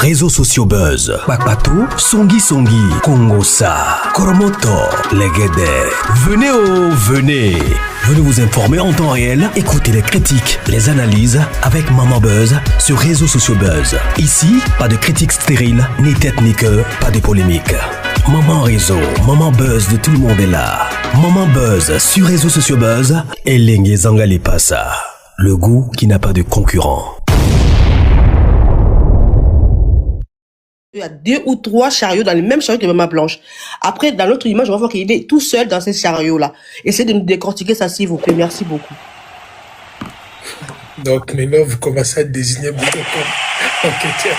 réseaux sociaux buzz. Bakpatou, Songi Songi, Kongosa, Koromoto, Legede. Venez venez. Venez vous informer en temps réel. Écoutez les critiques, les analyses avec Maman Buzz sur réseaux sociaux buzz. Ici, pas de critiques stériles, ni tête ni queue, pas de polémique. Maman réseau, Maman Buzz de tout le monde est là. Maman Buzz sur réseaux sociaux buzz. Et Lengue Zangali Passa. Le goût qui n'a pas de concurrent. Il y a 2 ou 3 chariots dans les mêmes chariots que Maman Blanche. Après, dans l'autre image, on va voir qu'il est tout seul dans ces chariots-là. Essayez de nous décortiquer ça, s'il vous plaît. Merci beaucoup. Donc, maintenant, vous commencez à désigner beaucoup comme enquêteur.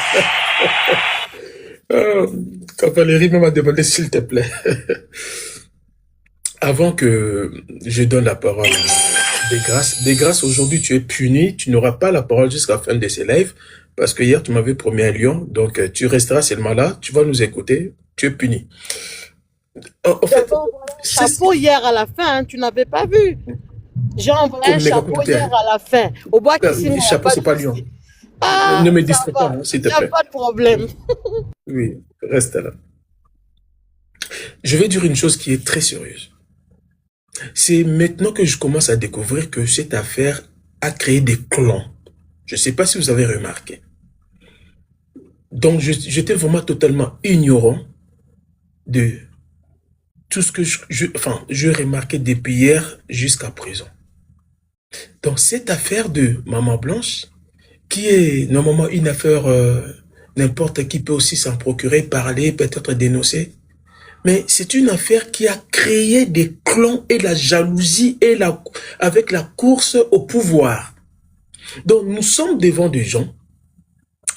Quand Valérie m'a demandé, s'il te plaît. Avant que je donne la parole à Desgrâces, aujourd'hui, tu es puni. Tu n'auras pas la parole jusqu'à la fin de ces lives. Parce que hier, tu m'avais promis un lion, donc tu resteras seulement là, tu vas nous écouter, tu es puni. En fait, chapeau hier à la fin, hein, tu n'avais pas vu. J'ai envoyé un chapeau hier à la fin. Au bois qui chapeau, c'est pas lion. Ne me distrais pas, hein, s'il te plaît. Il n'y a pas de problème. Oui, reste là. Je vais dire une chose qui est très sérieuse. C'est maintenant que je commence à découvrir que cette affaire a créé des clans. Je ne sais pas si vous avez remarqué. Donc, j'étais vraiment totalement ignorant de tout ce que je remarquais depuis hier jusqu'à présent. Donc, cette affaire de Maman Blanche, qui est normalement une affaire, n'importe qui peut aussi s'en procurer, parler, peut-être dénoncer. Mais c'est une affaire qui a créé des clans et la jalousie et avec la course au pouvoir. Donc, nous sommes devant des gens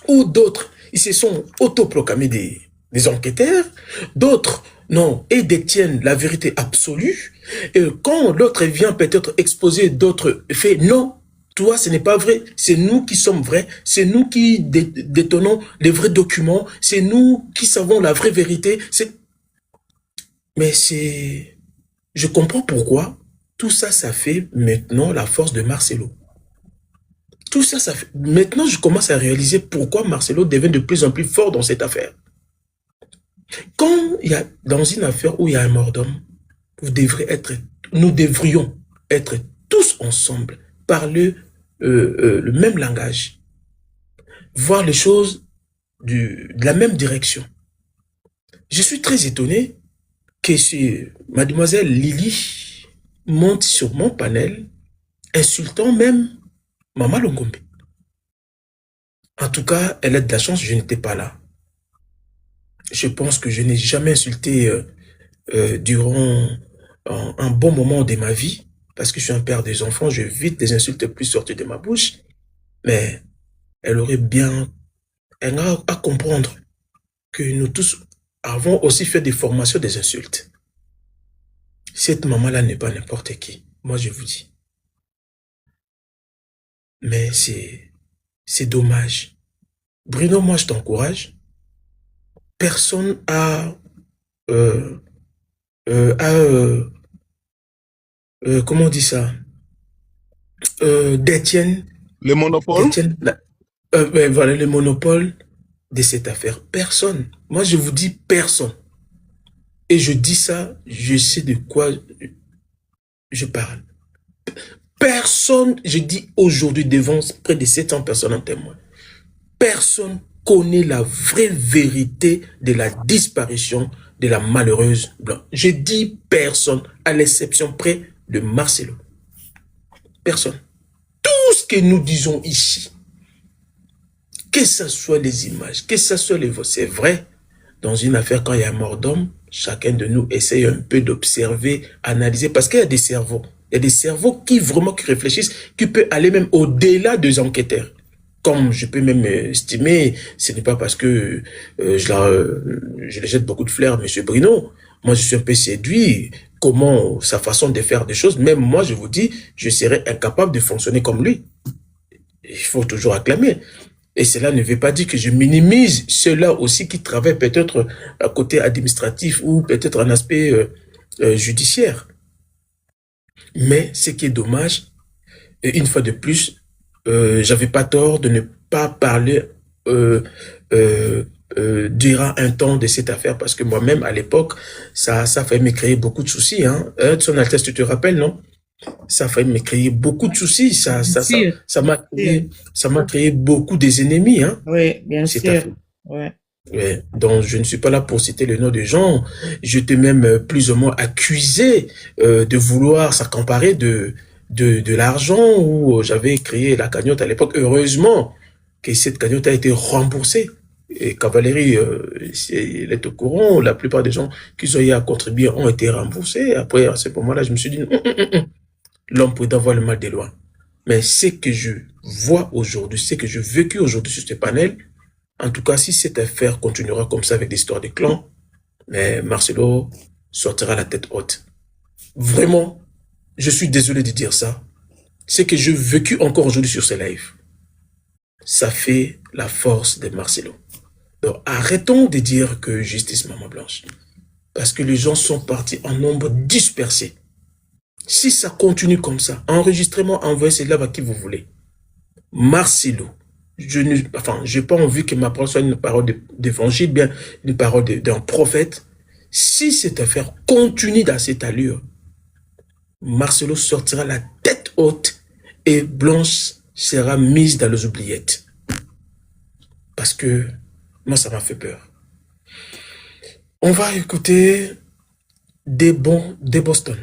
ou d'autres, ils se sont autoproclamés des enquêteurs, d'autres, non, et détiennent la vérité absolue. Et quand l'autre vient peut-être exposer d'autres faits, non, toi, ce n'est pas vrai, c'est nous qui sommes vrais, c'est nous qui détenons les vrais documents, c'est nous qui savons la vraie vérité. Mais je comprends pourquoi tout ça, ça fait maintenant la force de Marcelo. Tout ça, ça fait... Maintenant, je commence à réaliser pourquoi Marcelo devient de plus en plus fort dans cette affaire. Quand il y a, dans une affaire où il y a un mort d'homme, nous devrions être tous ensemble, parler le même langage, voir les choses de la même direction. Je suis très étonné que mademoiselle Lily monte sur mon panel, insultant même Maman Longombe. En tout cas, elle a de la chance, je n'étais pas là. Je pense que je n'ai jamais insulté durant un bon moment de ma vie, parce que je suis un père des enfants, je évite des insultes plus sorties de ma bouche, mais elle a à comprendre que nous tous avons aussi fait des formations des insultes. Cette maman-là n'est pas n'importe qui, moi je vous dis. Mais c'est dommage. Bruno, moi je t'encourage. Personne comment on dit ça? Détiennent le monopole. Voilà, le monopole de cette affaire. Personne. Moi je vous dis personne. Et je dis ça, je sais de quoi je parle. Personne, je dis aujourd'hui devant près de 700 personnes en témoin, personne connaît la vraie vérité de la disparition de la malheureuse Blanche. Je dis personne, à l'exception près de Marcelo. Personne. Tout ce que nous disons ici, que ce soit les images, que ce soit les voix, c'est vrai. Dans une affaire, quand il y a un mort d'homme, chacun de nous essaye un peu d'observer, analyser, parce qu'il y a des cerveaux. Il y a des cerveaux qui réfléchissent, qui peuvent aller même au-delà des enquêteurs. Comme je peux même estimer, ce n'est pas parce que je le jette beaucoup de fleurs, M. Bruno. Moi, je suis un peu séduit. Comment sa façon de faire des choses, même moi, je vous dis, je serais incapable de fonctionner comme lui. Il faut toujours acclamer. Et cela ne veut pas dire que je minimise ceux-là aussi qui travaillent peut-être à côté administratif ou peut-être un aspect judiciaire. Mais ce qui est dommage, une fois de plus, j'avais pas tort de ne pas parler dira un temps de cette affaire, parce que moi-même, à l'époque, ça fait me créer beaucoup de soucis, hein. Son Altesse, tu te rappelles, non? Ça fait me créer beaucoup de soucis, ça m'a créé beaucoup des ennemis, hein. Oui, bien Cette sûr. affaire. Ouais. Ouais. Donc, je ne suis pas là pour citer le nom de gens. Je t'ai même plus ou moins accusé de vouloir s'accaparer de l'argent, où j'avais créé la cagnotte à l'époque. Heureusement que cette cagnotte a été remboursée. Et Cavalerie, elle est au courant, la plupart des gens qui ont eu à contribuer ont été remboursés. Après, à ce moment-là, je me suis dit, l'homme peut avoir le mal des lois. Mais ce que je vois aujourd'hui, ce que j'ai vécu aujourd'hui sur ce panel, en tout cas, si cette affaire continuera comme ça avec l'histoire des clans, mais Marcelo sortira la tête haute. Vraiment, je suis désolé de dire ça. Ce que j'ai vécu encore aujourd'hui sur ce live, ça fait la force de Marcelo. Donc, arrêtons de dire que justice Maman Blanche. Parce que les gens sont partis en nombre dispersé. Si ça continue comme ça, enregistrement, envoyez cela à qui vous voulez. Marcelo, je n'ai pas envie que ma parole soit une parole d'évangile, bien une parole d'un prophète. Si cette affaire continue dans cette allure, Marcelo sortira la tête haute et Blanche sera mise dans les oubliettes. Parce que moi, ça m'a fait peur. On va écouter des Boston.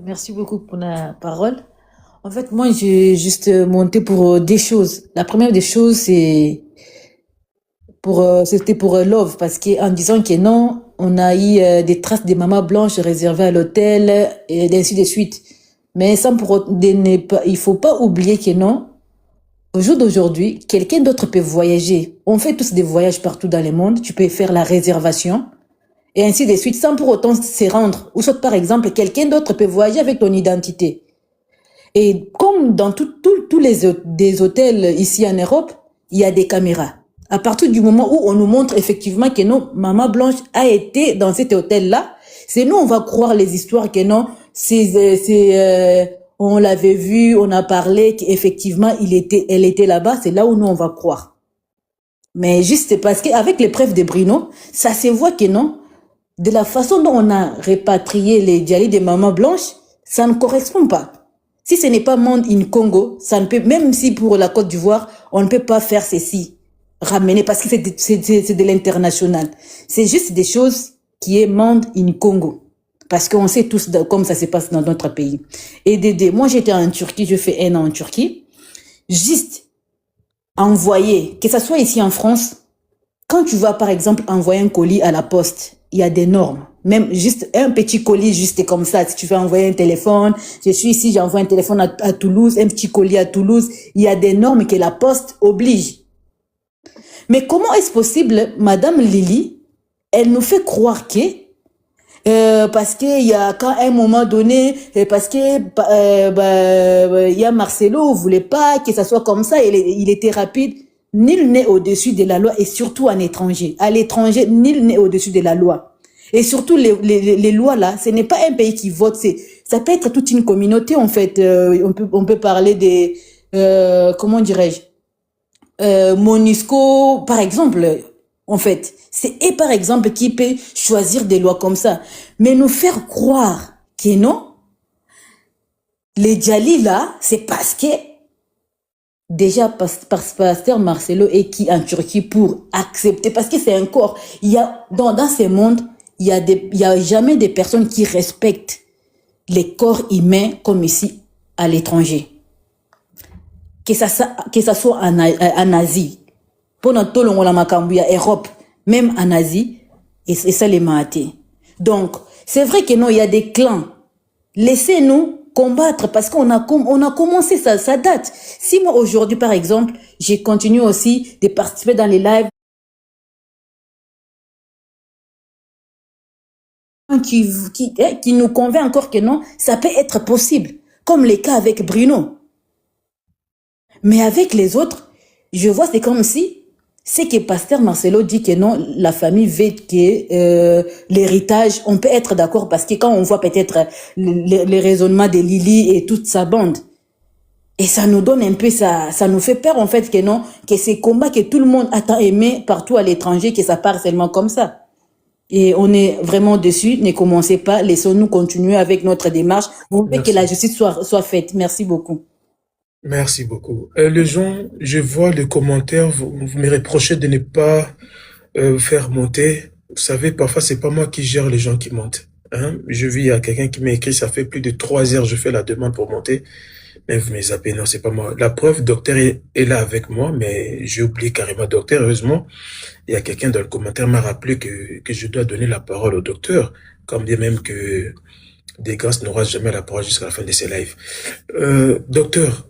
Merci beaucoup pour la parole. En fait, moi, j'ai juste monté pour des choses. La première des choses, c'était pour Love, parce qu'en disant que non, on a eu des traces de maman blanche réservées à l'hôtel et ainsi de suite. Mais il faut pas oublier que non, au jour d'aujourd'hui, quelqu'un d'autre peut voyager. On fait tous des voyages partout dans le monde. Tu peux faire la réservation et ainsi de suite sans pour autant se rendre. Ou soit, par exemple, quelqu'un d'autre peut voyager avec ton identité. Et comme dans tous des hôtels ici en Europe, il y a des caméras. À partir du moment où on nous montre effectivement que non, Maman Blanche a été dans cet hôtel-là, c'est nous, on va croire les histoires que non, on l'avait vu, on a parlé qu'effectivement elle était là-bas, c'est là où nous on va croire. Mais juste parce qu'avec les preuves de Bruno, ça se voit que non, de la façon dont on a répatrié les dialyses de Maman Blanche, ça ne correspond pas. Si ce n'est pas Monde in Congo, ça ne peut, même si pour la Côte d'Ivoire, on ne peut pas faire ceci, ramener, parce que c'est de l'international. C'est juste des choses qui est Monde in Congo. Parce qu'on sait tous comme ça se passe dans notre pays. Et Dédé, moi j'étais en Turquie, je fais 1 an en Turquie. Juste envoyer, que ça soit ici en France, quand tu vas par exemple envoyer un colis à la poste, il y a des normes. Même juste un petit colis, juste comme ça, si tu veux envoyer un téléphone, je suis ici, j'envoie un téléphone à Toulouse, un petit colis à Toulouse, il y a des normes que la poste oblige. Mais comment est-ce possible, Madame Lily, elle nous fait croire que parce qu'il y a qu'à un moment donné, parce que il y a Marcelo, voulait pas que ça soit comme ça, il était rapide. Nul n'est au-dessus de la loi, et surtout en étranger. À l'étranger, nul n'est au-dessus de la loi. Et surtout les lois là, ce n'est pas un pays qui vote, ça peut être toute une communauté en fait. On peut parler des comment dirais-je, Monisco par exemple. En fait, c'est et par exemple qui peut choisir des lois comme ça. Mais nous faire croire que non, les djalis là, c'est parce que déjà Pasteur Marcelo est qui en Turquie pour accepter, parce que c'est un corps. Il y a dans ces mondes, il y a jamais des personnes qui respectent les corps humains comme ici à l'étranger. Que ça soit en Asie. Pendant tout le monde la Macambouya, Europe, même en Asie, et ça les maté. Donc, c'est vrai que non, il y a des clans. Laissez-nous combattre parce qu'on a commencé ça date. Si moi aujourd'hui, par exemple, j'ai continué aussi de participer dans les lives qui nous convainc encore que non, ça peut être possible. Comme les cas avec Bruno. Mais avec les autres, je vois c'est comme si c'est que Pasteur Marcelo dit que non, la famille veut que l'héritage, on peut être d'accord parce que quand on voit peut-être les raisonnements de Lily et toute sa bande, Et ça nous donne un peu, ça nous fait peur en fait que non, que ces combats que tout le monde a tant aimé partout à l'étranger, que ça part seulement comme ça. Et on est vraiment dessus. Ne commencez pas, laissons-nous continuer avec notre démarche. Vous voulez que la justice soit faite. Merci beaucoup. Merci beaucoup. Les gens, je vois les commentaires, vous me reprochez de ne pas faire monter. Vous savez, parfois, c'est pas moi qui gère les gens qui montent. Hein? Je vis à quelqu'un qui m'a écrit, ça fait plus de 3 heures, je fais la demande pour monter. Mais vous me zappez, non, c'est pas moi. La preuve, docteur est là avec moi, mais j'ai oublié carrément docteur. Heureusement, il y a quelqu'un dans le commentaire m'a rappelé que je dois donner la parole au docteur, comme bien même que Desgrâces n'aura jamais la parole jusqu'à la fin de ses lives. Docteur,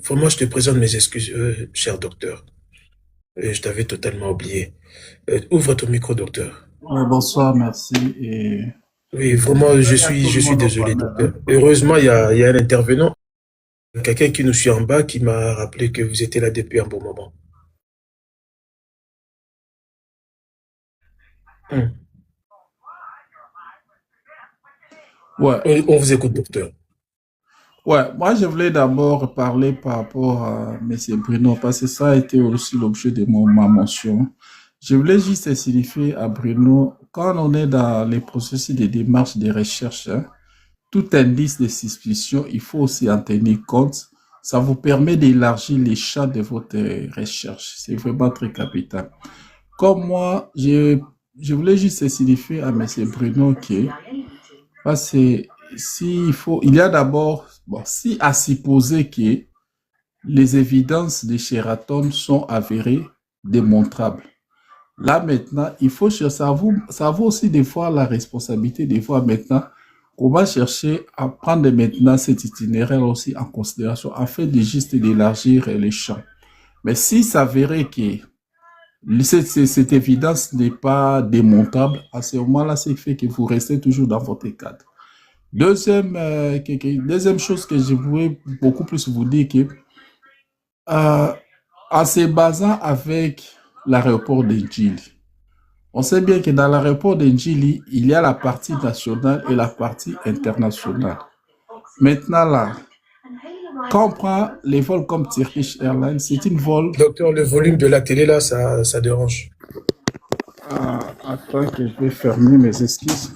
vraiment, je te présente mes excuses, cher docteur. Je t'avais totalement oublié. Ouvre ton micro, docteur. Oui, bonsoir, merci. Et oui, vraiment, je suis désolé, docteur. Heureusement, il y a un intervenant, quelqu'un qui nous suit en bas, qui m'a rappelé que vous étiez là depuis un bon moment. Ouais. On vous écoute, docteur. Ouais, moi je voulais d'abord parler par rapport à M. Bruno, parce que ça a été aussi l'objet de ma mention. Je voulais juste signifier à Bruno, quand on est dans les processus de démarche de recherche, hein, tout indice de suspicion, il faut aussi en tenir compte. Ça vous permet d'élargir les champs de votre recherche. C'est vraiment très capital. Comme moi, je voulais juste signifier à M. Bruno que, parce que il y a d'abord, si à supposer que les évidences de Sheraton sont avérées, démontrables. Là maintenant, il faut chercher, ça vaut aussi des fois la responsabilité, des fois maintenant, on va chercher à prendre maintenant cet itinéraire aussi en considération afin de juste d'élargir les champs. Mais si ça s'avérait que cette évidence n'est pas démontrable, à ce moment-là, c'est fait que vous restez toujours dans votre cadre. Deuxième chose que je voulais beaucoup plus vous dire que, en se basant avec l'aéroport de Njili, on sait bien que dans l'aéroport de Njili, il y a la partie nationale et la partie internationale. Maintenant là, quand on prend les vols comme Turkish Airlines, c'est une vol... Docteur, le volume de la télé là, ça dérange. Attends que je vais fermer mes excuses.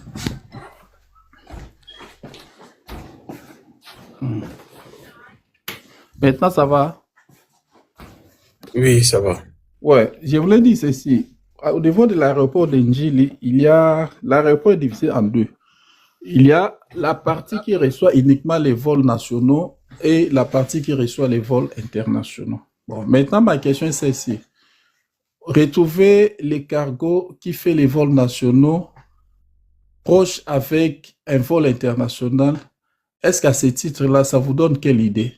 Maintenant, ça va? Oui, ça va. Ouais, je voulais dire ceci. Au niveau de l'aéroport de Njili, l'aéroport est divisé en deux. Il y a la partie qui reçoit uniquement les vols nationaux et la partie qui reçoit les vols internationaux. Bon, maintenant, ma question est celle-ci. Retrouver les cargos qui fait les vols nationaux proches avec un vol international, est-ce qu'à ce titre-là, ça vous donne quelle idée?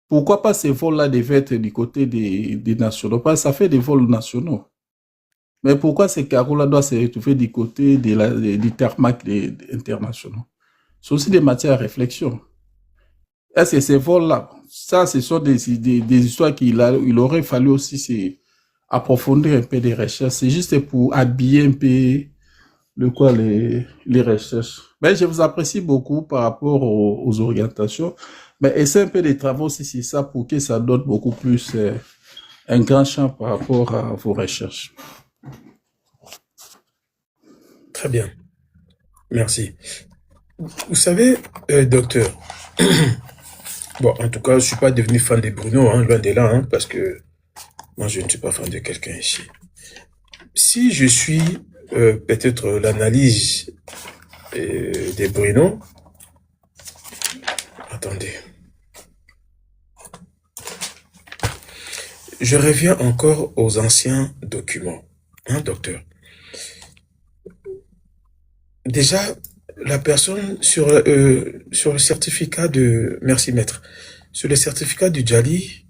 Pourquoi pas ces vols-là devaient être du côté des nationaux? Parce que ça fait des vols nationaux. Mais pourquoi ces cargos-là doivent se retrouver du côté du tarmac internationaux? C'est aussi des matières à réflexion. Est-ce que ces vols-là, ça, ce sont des histoires qu'il aurait fallu aussi approfondir un peu des recherches. C'est juste pour habiller un peu les recherches. Mais je vous apprécie beaucoup par rapport aux orientations. Mais essayez un peu des travaux aussi sur ça pour que ça donne beaucoup plus un grand champ par rapport à vos recherches. Très bien. Merci. Vous savez, docteur, bon, en tout cas, je ne suis pas devenu fan de Bruno, hein, loin de là, hein, parce que moi, je ne suis pas fan de quelqu'un ici. Si je suis peut-être l'analyse de Bruno, attendez. Je reviens encore aux anciens documents, hein, docteur. Déjà, la personne sur le certificat de... Merci, maître. Sur le certificat du Djali,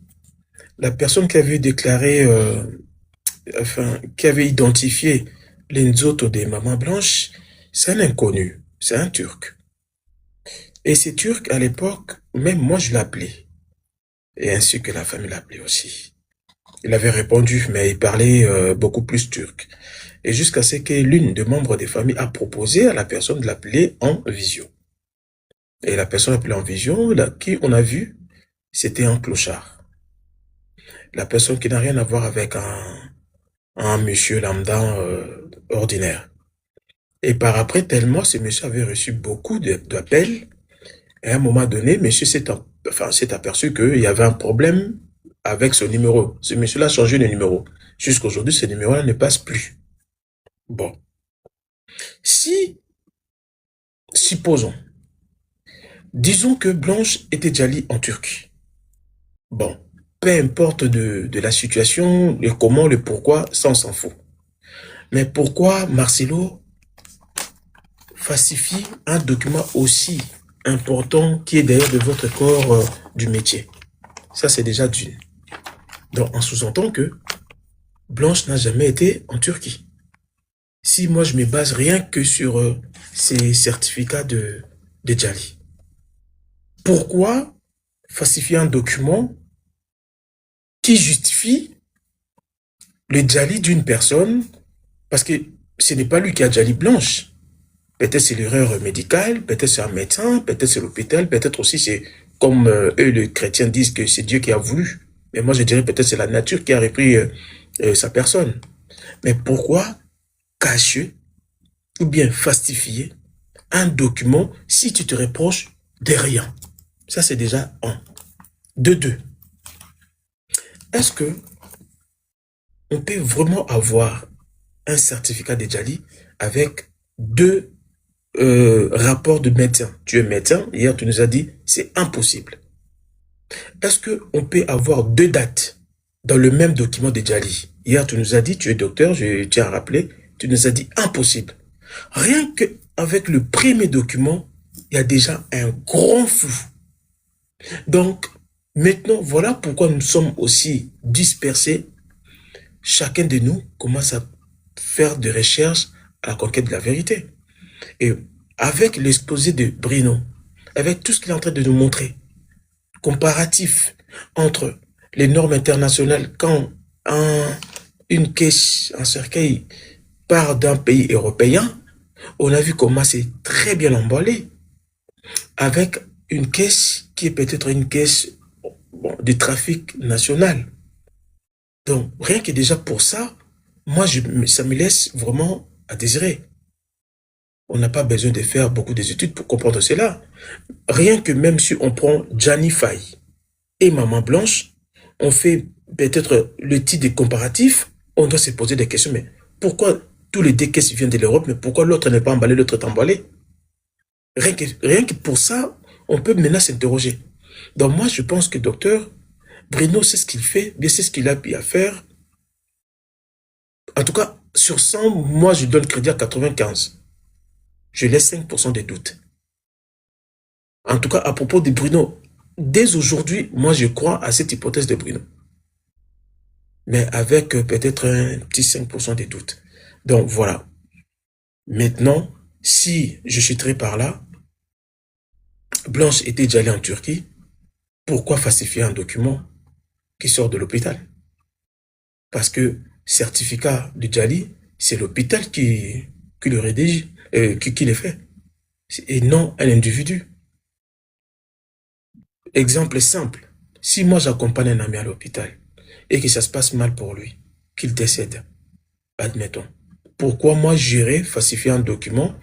la personne qui avait déclaré, qui avait identifié l'Enzoto des Mamans Blanches, c'est un inconnu, c'est un Turc. Et ces Turcs, à l'époque, même moi, je l'appelais. Et ainsi que la famille l'appelait aussi. Il avait répondu, mais il parlait beaucoup plus turc. Et jusqu'à ce que l'une des membres des familles a proposé à la personne de l'appeler en visio. Et la personne appelée en visio, qui on a vu, c'était un clochard. La personne qui n'a rien à voir avec un monsieur lambda ordinaire. Et par après, tellement ce monsieur avait reçu beaucoup d'appels, et à un moment donné, monsieur s'est aperçu qu'il y avait un problème avec ce numéro. Ce monsieur-là a changé de numéro. Jusqu'aujourd'hui, ce numéro-là ne passe plus. Bon. Supposons, disons que Blanche était déjà allée en Turquie. Bon, peu importe de la situation, le comment, le pourquoi, ça on s'en fout. Mais pourquoi Marcelo falsifie un document aussi important qui est d'ailleurs de votre corps du métier? Ça, c'est déjà d'une. Donc, on sous-entend que Blanche n'a jamais été en Turquie. Si moi, je me base rien que sur ces certificats de Djali, pourquoi falsifier un document qui justifie le Djali d'une personne? Parce que ce n'est pas lui qui a Djali Blanche. Peut-être c'est l'erreur médicale, peut-être c'est un médecin, peut-être c'est l'hôpital, peut-être aussi c'est comme eux les chrétiens disent que c'est Dieu qui a voulu. Mais moi je dirais peut-être c'est la nature qui a repris sa personne. Mais pourquoi cacher ou bien falsifier un document si tu te reproches de rien? Ça c'est déjà un. De deux. Est-ce que on peut vraiment avoir un certificat de Djali avec deux rapports de médecin? Tu es médecin, hier tu nous as dit c'est impossible. Est-ce qu'on peut avoir deux dates dans le même document de Djali? Hier tu nous as dit tu es docteur, je tiens à rappeler, tu nous as dit impossible. Rien qu'avec le premier document, il y a déjà un grand flou. Donc, maintenant, voilà pourquoi nous sommes aussi dispersés. Chacun de nous commence à faire des recherches à la conquête de la vérité. Et avec l'exposé de Bruno, avec tout ce qu'il est en train de nous montrer, comparatif entre les normes internationales, quand une caisse, un cercueil part d'un pays européen, on a vu comment c'est très bien emballé, avec une caisse qui est peut-être une caisse de trafic national. Donc, rien que déjà pour ça, moi, ça me laisse vraiment à désirer. On n'a pas besoin de faire beaucoup d'études pour comprendre cela. Rien que même si on prend Gianni Faye et Maman Blanche, on fait peut-être le titre des comparatifs, on doit se poser des questions, mais pourquoi tous les deux caisses viennent de l'Europe, mais pourquoi l'autre n'est pas emballé, l'autre est emballé? Rien que pour ça, on peut maintenant s'interroger. Donc moi, je pense que docteur Bruno, c'est ce qu'il fait, bien c'est ce qu'il a pu faire. En tout cas, sur 100, moi, je donne crédit à 95. Je laisse 5% des doutes. En tout cas, à propos de Bruno, dès aujourd'hui, moi, je crois à cette hypothèse de Bruno. Mais avec peut-être un petit 5% des doutes. Donc, voilà. Maintenant, si je chuterai par là, Blanche était déjà allée en Turquie, pourquoi falsifier un document qui sort de l'hôpital? Parce que certificat de Djali, c'est l'hôpital qui le rédige, qui le fait, et non un individu. Exemple simple, si moi j'accompagne un ami à l'hôpital et que ça se passe mal pour lui, qu'il décède, admettons, pourquoi moi j'irais falsifier un document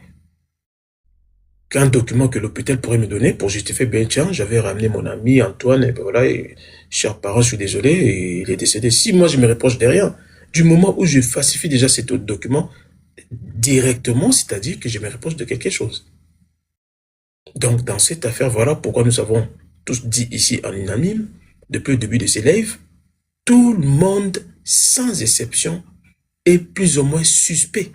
que l'hôpital pourrait me donner pour justifier, ben tiens, j'avais ramené mon ami Antoine, et ben voilà, et, chers parents, je suis désolé, et il est décédé. Si moi je me reproche de rien, du moment où je falsifie déjà cet autre document, directement, c'est-à-dire que je me reproche de quelque chose. Donc, dans cette affaire, voilà pourquoi nous avons tous dit ici en unanime, depuis le début de ces lives, tout le monde, sans exception, est plus ou moins suspect.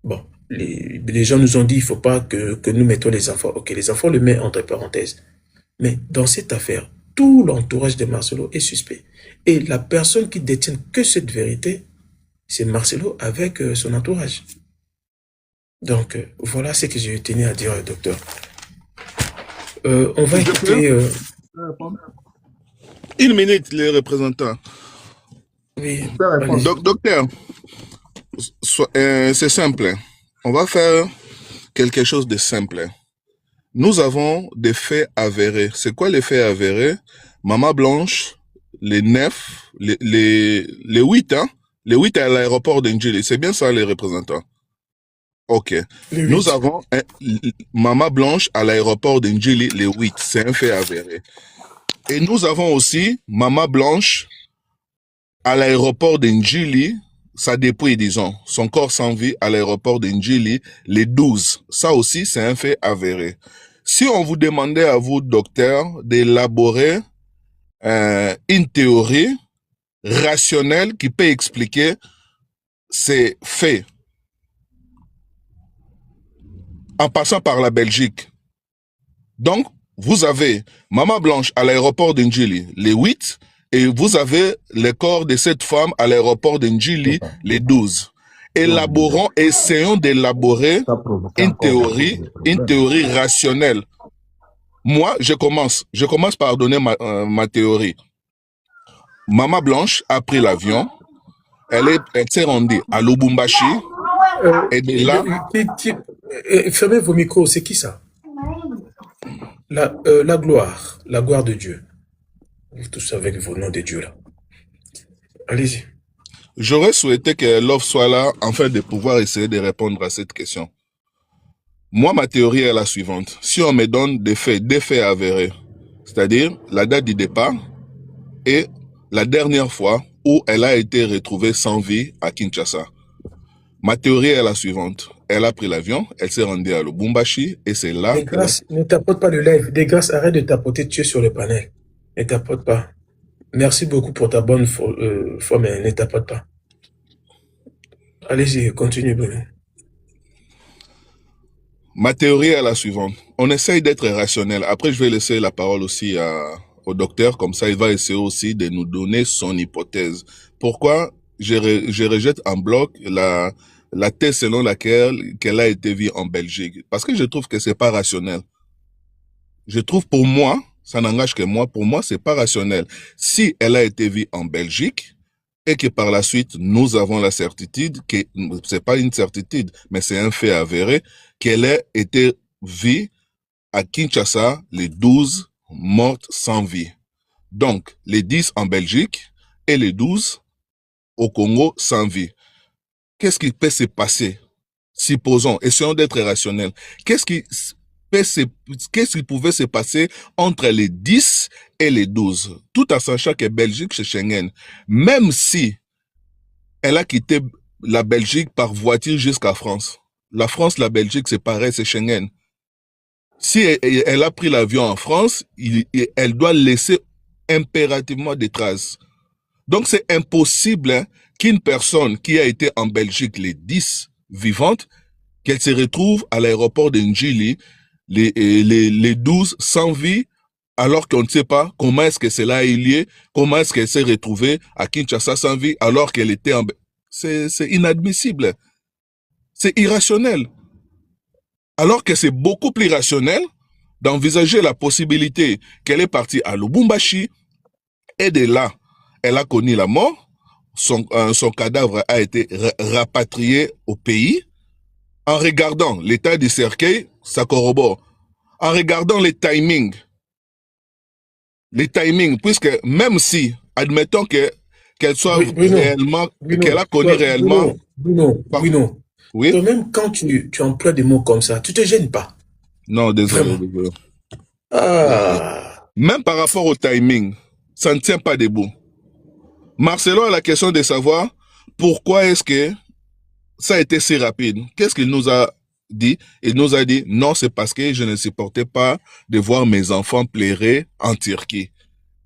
Bon. Les gens nous ont dit, il ne faut pas que nous mettons les enfants. Ok, les enfants le mettent entre parenthèses. Mais dans cette affaire, tout l'entourage de Marcelo est suspect. Et la personne qui détient que cette vérité, c'est Marcelo avec son entourage. Donc, voilà ce que je tenais à dire, docteur. On va écouter... Une minute, les représentants. Oui. Docteur, c'est simple. On va faire quelque chose de simple. nous avons des faits avérés. C'est quoi les faits avérés? Maman Blanche, les 9, les 8, hein? Les 8 à l'aéroport d'Ndjili. C'est bien ça, les représentants? Ok. Nous avons Maman Blanche à l'aéroport d'Ndjili, les 8. C'est un fait avéré. Et nous avons aussi Maman Blanche à l'aéroport d'Ndjili, sa dépouille, disons, son corps sans vie à l'aéroport d'Ndjili, les 12. Ça aussi, c'est un fait avéré. Si on vous demandait à vous, docteur, d'élaborer une théorie rationnelle qui peut expliquer ces faits, en passant par la Belgique. Donc, vous avez Maman Blanche à l'aéroport d'Ndjili, les 8, et vous avez le corps de cette femme à l'aéroport d'Ndjili, les 12. Essayons d'élaborer une théorie rationnelle. Moi, je commence par donner ma théorie. Maman Blanche a pris l'avion, elle s'est rendue à Lubumbashi, et de là... Fermez vos micros, c'est qui ça? La gloire de Dieu. Vous tous avec vos noms de Dieu là. Allez-y. J'aurais souhaité que Love soit là afin de pouvoir essayer de répondre à cette question. Moi, ma théorie est la suivante. Si on me donne des faits avérés, c'est-à-dire la date du départ et la dernière fois où elle a été retrouvée sans vie à Kinshasa. Ma théorie est la suivante. Elle a pris l'avion, elle s'est rendue à Lubumbashi et c'est là... Desgrâce, ne tapote pas le live. Desgrâce, arrête de tapoter, tu es sur le panel. Ne tapote pas. Merci beaucoup pour ta bonne foi, mais ne tapote pas. Allez-y, continue, Bruno. Ma théorie est la suivante. On essaye d'être rationnel. Après, je vais laisser la parole aussi au docteur. Comme ça, il va essayer aussi de nous donner son hypothèse. Pourquoi je rejette en bloc la thèse selon laquelle qu'elle a été vue en Belgique? Parce que je trouve que c'est pas rationnel. Je trouve pour moi, ça n'engage que moi, pour moi, c'est pas rationnel. Si elle a été vue en Belgique, et que par la suite, nous avons la certitude, que c'est pas une certitude, mais c'est un fait avéré, qu'elle a été vue à Kinshasa, les 12 mortes sans vie. Donc, les 10 en Belgique et les 12 au Congo sans vie. Qu'est-ce qui peut se passer? Supposons, essayons d'être rationnels. Qu'est-ce qui pouvait se passer entre les 10 et les 12, tout en sachant que Belgique, c'est Schengen. Même si elle a quitté la Belgique par voiture jusqu'à France. La France, la Belgique, c'est pareil, c'est Schengen. Si elle a pris l'avion en France, elle doit laisser impérativement des traces. Donc, c'est impossible qu'une personne qui a été en Belgique, les 10 vivantes, qu'elle se retrouve à l'aéroport de Ndjili, les 12 sans vie, alors qu'on ne sait pas comment est-ce que cela a eu lieu, comment est-ce qu'elle s'est retrouvée à Kinshasa sans vie, alors qu'elle était en... C'est inadmissible. C'est irrationnel. Alors que c'est beaucoup plus rationnel d'envisager la possibilité qu'elle est partie à Lubumbashi et de là, elle a connu la mort, son cadavre a été rapatrié au pays. En regardant l'état du cercueil, ça corrobore. En regardant les timings, puisque même si, admettons qu'elle soit réellement, qu'elle a connu réellement... Bruno, oui? toi-même, quand tu emploies des mots comme ça, tu te gênes pas? Non, désolé. Même par rapport au timing, ça ne tient pas debout. Marcelo a la question de savoir pourquoi est-ce que ça a été si rapide. Qu'est-ce qu'il nous a dit? Il nous a dit, non, c'est parce que je ne supportais pas de voir mes enfants pleurer en Turquie.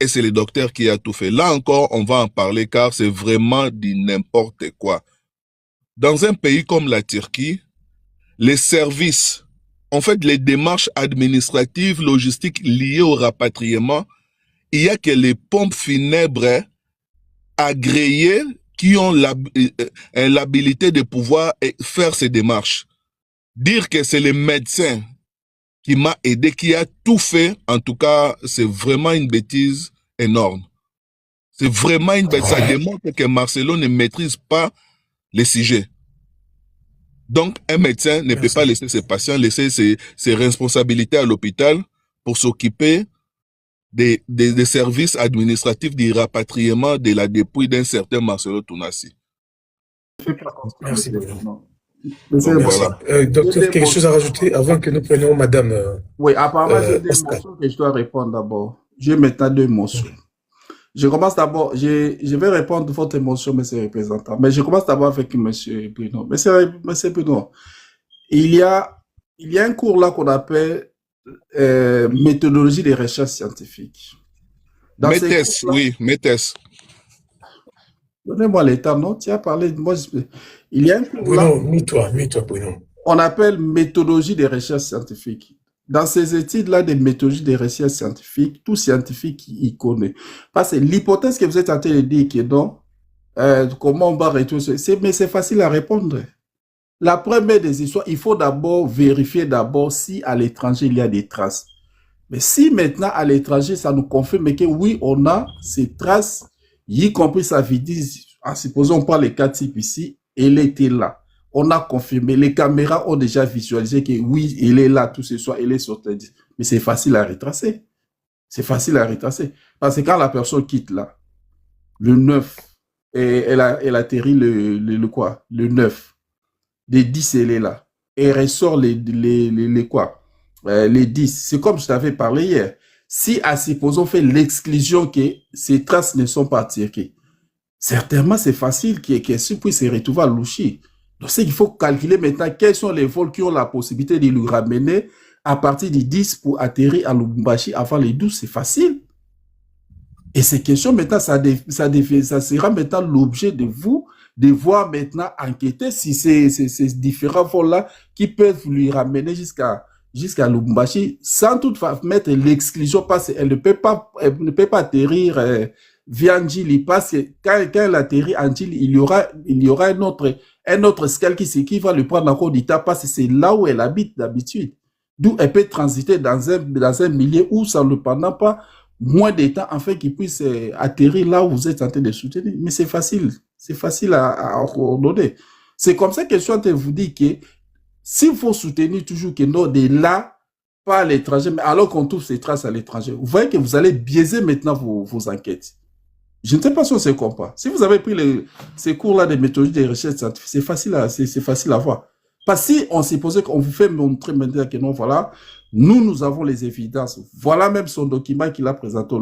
Et c'est le docteur qui a tout fait. Là encore, on va en parler car c'est vraiment du n'importe quoi. Dans un pays comme la Turquie, les services, en fait, les démarches administratives, logistiques liées au rapatriement, il y a que les pompes funèbres agréées qui ont l'habilité de pouvoir faire ces démarches. Dire que c'est le médecin qui m'a aidé, qui a tout fait, en tout cas, c'est vraiment une bêtise énorme. C'est vraiment une bêtise. Ça démontre que Marcelo ne maîtrise pas les sujets. Donc, un médecin ne peut pas laisser ses patients, laisser ses responsabilités à l'hôpital pour s'occuper des services administratifs du rapatriement de la dépouille d'un certain Marcelo Tounassi. Merci beaucoup. Non. Voilà. Docteur, quelque chose à rajouter avant que nous prenions Madame Oui, apparemment, j'ai deux Oscar. mentions que je dois répondre d'abord. J'ai maintenant deux mentions. Je commence d'abord, je vais répondre à votre émotion, monsieur le représentant, mais je commence d'abord avec monsieur Bruno. Monsieur Bruno, il y a un cours là qu'on appelle méthodologie des recherches scientifiques. METES, oui, METES. Donnez-moi l'état, non? Tu as parlé de moi. Il y a un cours Bruno, là. mets-toi, Bruno. On appelle méthodologie des recherches scientifiques. Dans ces études-là de méthodologie des recherches scientifiques, tout scientifique y connaît. Parce que l'hypothèse que vous êtes en train de dire que non, comment on va retrouver mais c'est facile à répondre. La première des histoires, il faut d'abord vérifier si à l'étranger il y a des traces. Mais si maintenant à l'étranger, ça nous confirme que oui, on a ces traces, y compris ça veut dire, supposons on prend les cas types ici, elle était là. On a confirmé, les caméras ont déjà visualisé que oui, elle est là, tout ce soir, elle est sur le disque. Mais c'est facile à retracer. C'est facile à retracer. Parce que quand la personne quitte là, le 9, et elle atterrit le quoi? Le 9. Les 10, elle est là. Et elle ressort les quoi? Les 10. C'est comme je t'avais parlé hier. Si, à supposons, on fait l'exclusion que ces traces ne sont pas tirées, certainement, c'est facile que si puisse se retrouver à Louchi. Donc, c'est qu'il faut calculer maintenant quels sont les vols qui ont la possibilité de lui ramener à partir du 10 pour atterrir à Lubumbashi avant les 12. C'est facile. Et ces questions, maintenant, ça sera maintenant l'objet de vous, de voir maintenant enquêter si ces différents vols-là qui peuvent lui ramener jusqu'à Lubumbashi, sans toutefois mettre l'exclusion, parce qu'elle ne peut pas atterrir via Njili, parce que quand elle atterrit en Njili, il y aura un autre escale qui va le prendre en compte d'État, parce que c'est là où elle habite d'habitude. D'où elle peut transiter dans un milieu où ça ne pendant pas moins de temps afin qu'il puisse atterrir là où vous êtes en train de soutenir. Mais c'est facile à coordonner. C'est comme ça que je suis en train de vous dire que s'il faut soutenir toujours que non, de là, pas à l'étranger, mais alors qu'on trouve ces traces à l'étranger, vous voyez que vous allez biaiser maintenant vos enquêtes. Je ne sais pas si on se comprend. Si vous avez pris ces cours-là de méthodologie de recherche scientifique, c'est facile à voir. Parce que si on supposait qu'on vous fait montrer maintenant que non, voilà, nous avons les évidences. Voilà même son document qu'il a présenté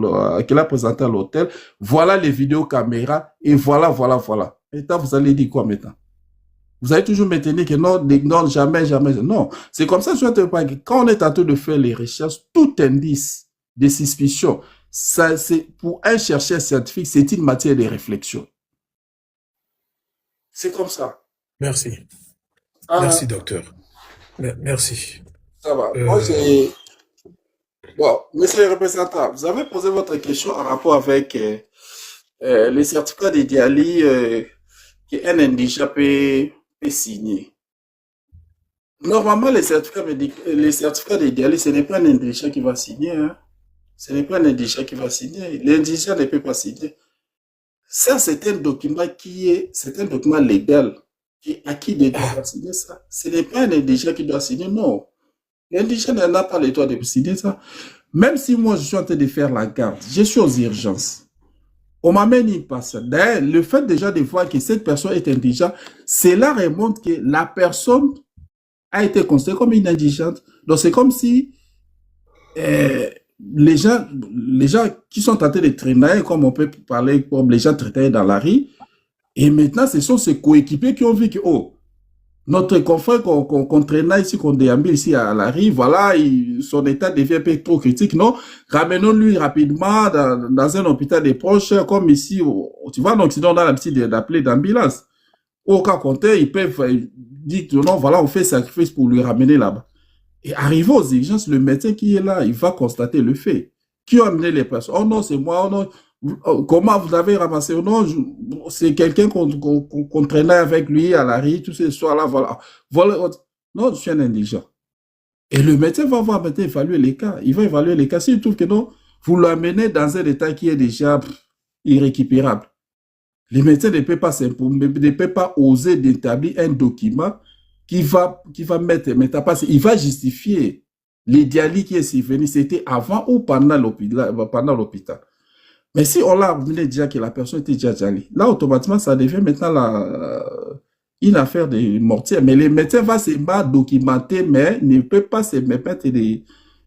à l'hôtel. Voilà les vidéos caméras. Et voilà. Maintenant, vous allez dire quoi maintenant? Vous allez toujours maintenir que non, jamais. Non. C'est comme ça, quand on est en train de faire les recherches, tout indice de suspicion, ça, c'est, pour un chercheur scientifique, c'est une matière de réflexion. C'est comme ça. Merci. Merci, docteur. Merci. Ça va. Moi, c'est... Bon, monsieur le représentant, vous avez posé votre question en rapport avec les certificats de Diali qu'un indigène peut signer. Normalement, les certificats de Diali, ce n'est pas un indigène qui va signer. Hein. Ce n'est pas un indigène qui va signer. L'indigène ne peut pas signer. Ça, c'est un document c'est un document légal. À qui doit signer ça? Ce n'est pas un indigène qui doit signer, non. L'indigène n'a pas le droit de signer ça. Même si moi, je suis en train de faire la garde, je suis aux urgences. On m'amène une personne. D'ailleurs, le fait déjà de voir que cette personne est indigente, cela remonte que la personne a été considérée comme une indigente. Donc, c'est comme si les gens qui sont en train de traîner, comme on peut parler, comme les gens traitaient dans la rue, et maintenant, ce sont ces coéquipiers qui ont vu que, oh, notre confrère qu'on traînait ici, qu'on déambule ici à la rive, voilà, son état devient un peu trop critique, non? Ramenons-lui rapidement dans un hôpital des proches, comme ici, tu vois, donc sinon on a l'habitude d'appeler d'ambulance. Au cas contraire, ils peuvent dire que non, voilà, on fait sacrifice pour lui ramener là-bas. Et arrivé aux urgences, le médecin qui est là, il va constater le fait. Qui a amené les personnes? Oh non, c'est moi, oh non. Comment vous avez ramassé? Oh non, c'est quelqu'un qu'on traînait avec lui à la rue, tout ce soir-là, voilà. Non, je suis un indigent. Et le médecin va voir maintenant évaluer les cas. Il va évaluer les cas. S'il trouve que non, vous l'amenez dans un état qui est déjà irrécupérable. Le médecin ne peut pas oser d'établir un document qui va mettre, mais t'as pas, il va justifier l'idéalité qui est survenu, c'était avant ou pendant l'hôpital. Mais si on l'a amené déjà que la personne était déjà allée, là, automatiquement, ça devient maintenant une affaire de mortier. Mais les médecins vont se documenter, mais ne peuvent pas se permettre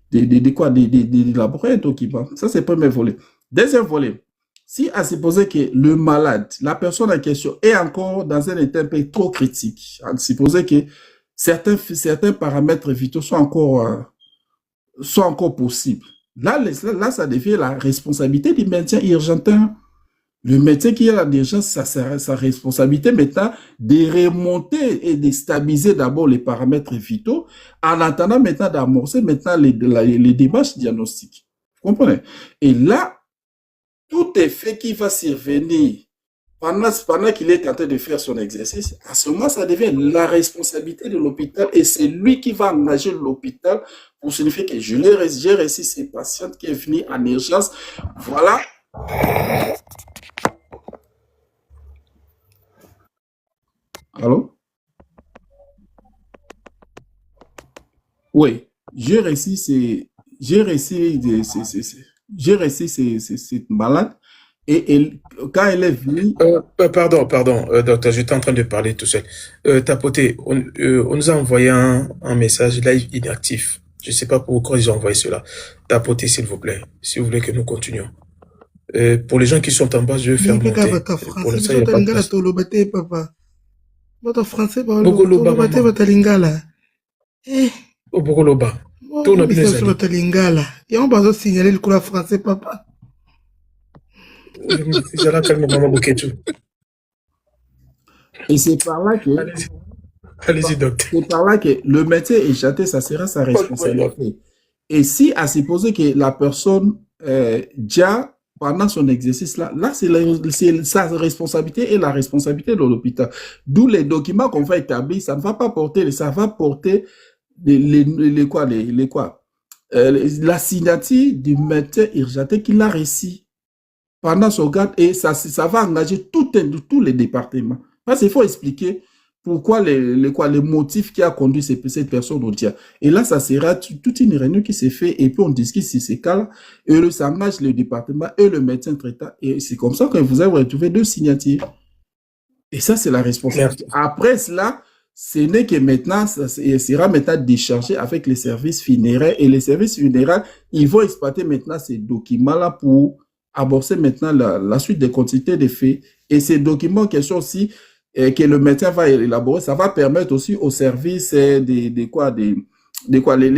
d'élaborer un document. Ça, c'est le premier volet. Deuxième volet, si à supposer que le malade, la personne en question, est encore dans un état un peu trop critique, à supposer que certains paramètres vitaux sont encore possibles, là, ça devient la responsabilité du médecin urgentin. Le médecin qui a l'urgence, sa responsabilité maintenant de remonter et de stabiliser d'abord les paramètres vitaux en attendant maintenant d'amorcer maintenant les démarches diagnostiques. Vous comprenez? Et là, tout effet qui va survenir pendant qu'il est en train de faire son exercice, à ce moment, ça devient la responsabilité de l'hôpital et c'est lui qui va engager l'hôpital pour signifier que j'ai réussi ces patientes qui est venue en urgence. Voilà. Allô? Oui, j'ai réussi ces malades et quand elle est venue. Pardon, docteur, j'étais en train de parler tout seul. Tapoté, on nous a envoyé un message live inactif. Je ne sais pas pourquoi ils ont envoyé cela. Tapoté, s'il vous plaît, si vous voulez que nous continuions. Pour les gens qui sont en bas, je vais faire monter. Pour l'instant, il n'y a pas de place. Votre français, votre lingala. Bogoloba. Tourne bien les votre lingala. Et on va signaler le cours français, papa. Et c'est par là que. Allez-y, docteur. C'est par là que le médecin échaté, ça sera sa responsabilité. Et si à supposer que la personne déjà pendant son exercice là c'est sa responsabilité et la responsabilité de l'hôpital. D'où les documents qu'on va établir, ça ne va pas porter, ça va porter la signature du médecin urgentin qui l'a reçu pendant son garde et ça va engager tous les départements. Parce qu'il faut expliquer pourquoi les motifs qui a conduit cette personne au dia. Et là, ça sera toute une réunion qui s'est fait et puis on discute sur ces cas-là et ça engage le département et le médecin traitant et c'est comme ça que vous avez retrouvé 2 signatures. Et ça, c'est la responsabilité. Merci. Après cela, ce n'est que maintenant, ça sera maintenant déchargé avec les services funéraires et les services funéraires, ils vont exploiter maintenant ces documents-là pour aborder maintenant la suite des quantités de faits. Et ces documents en question aussi, que le médecin va élaborer, ça va permettre aussi aux services les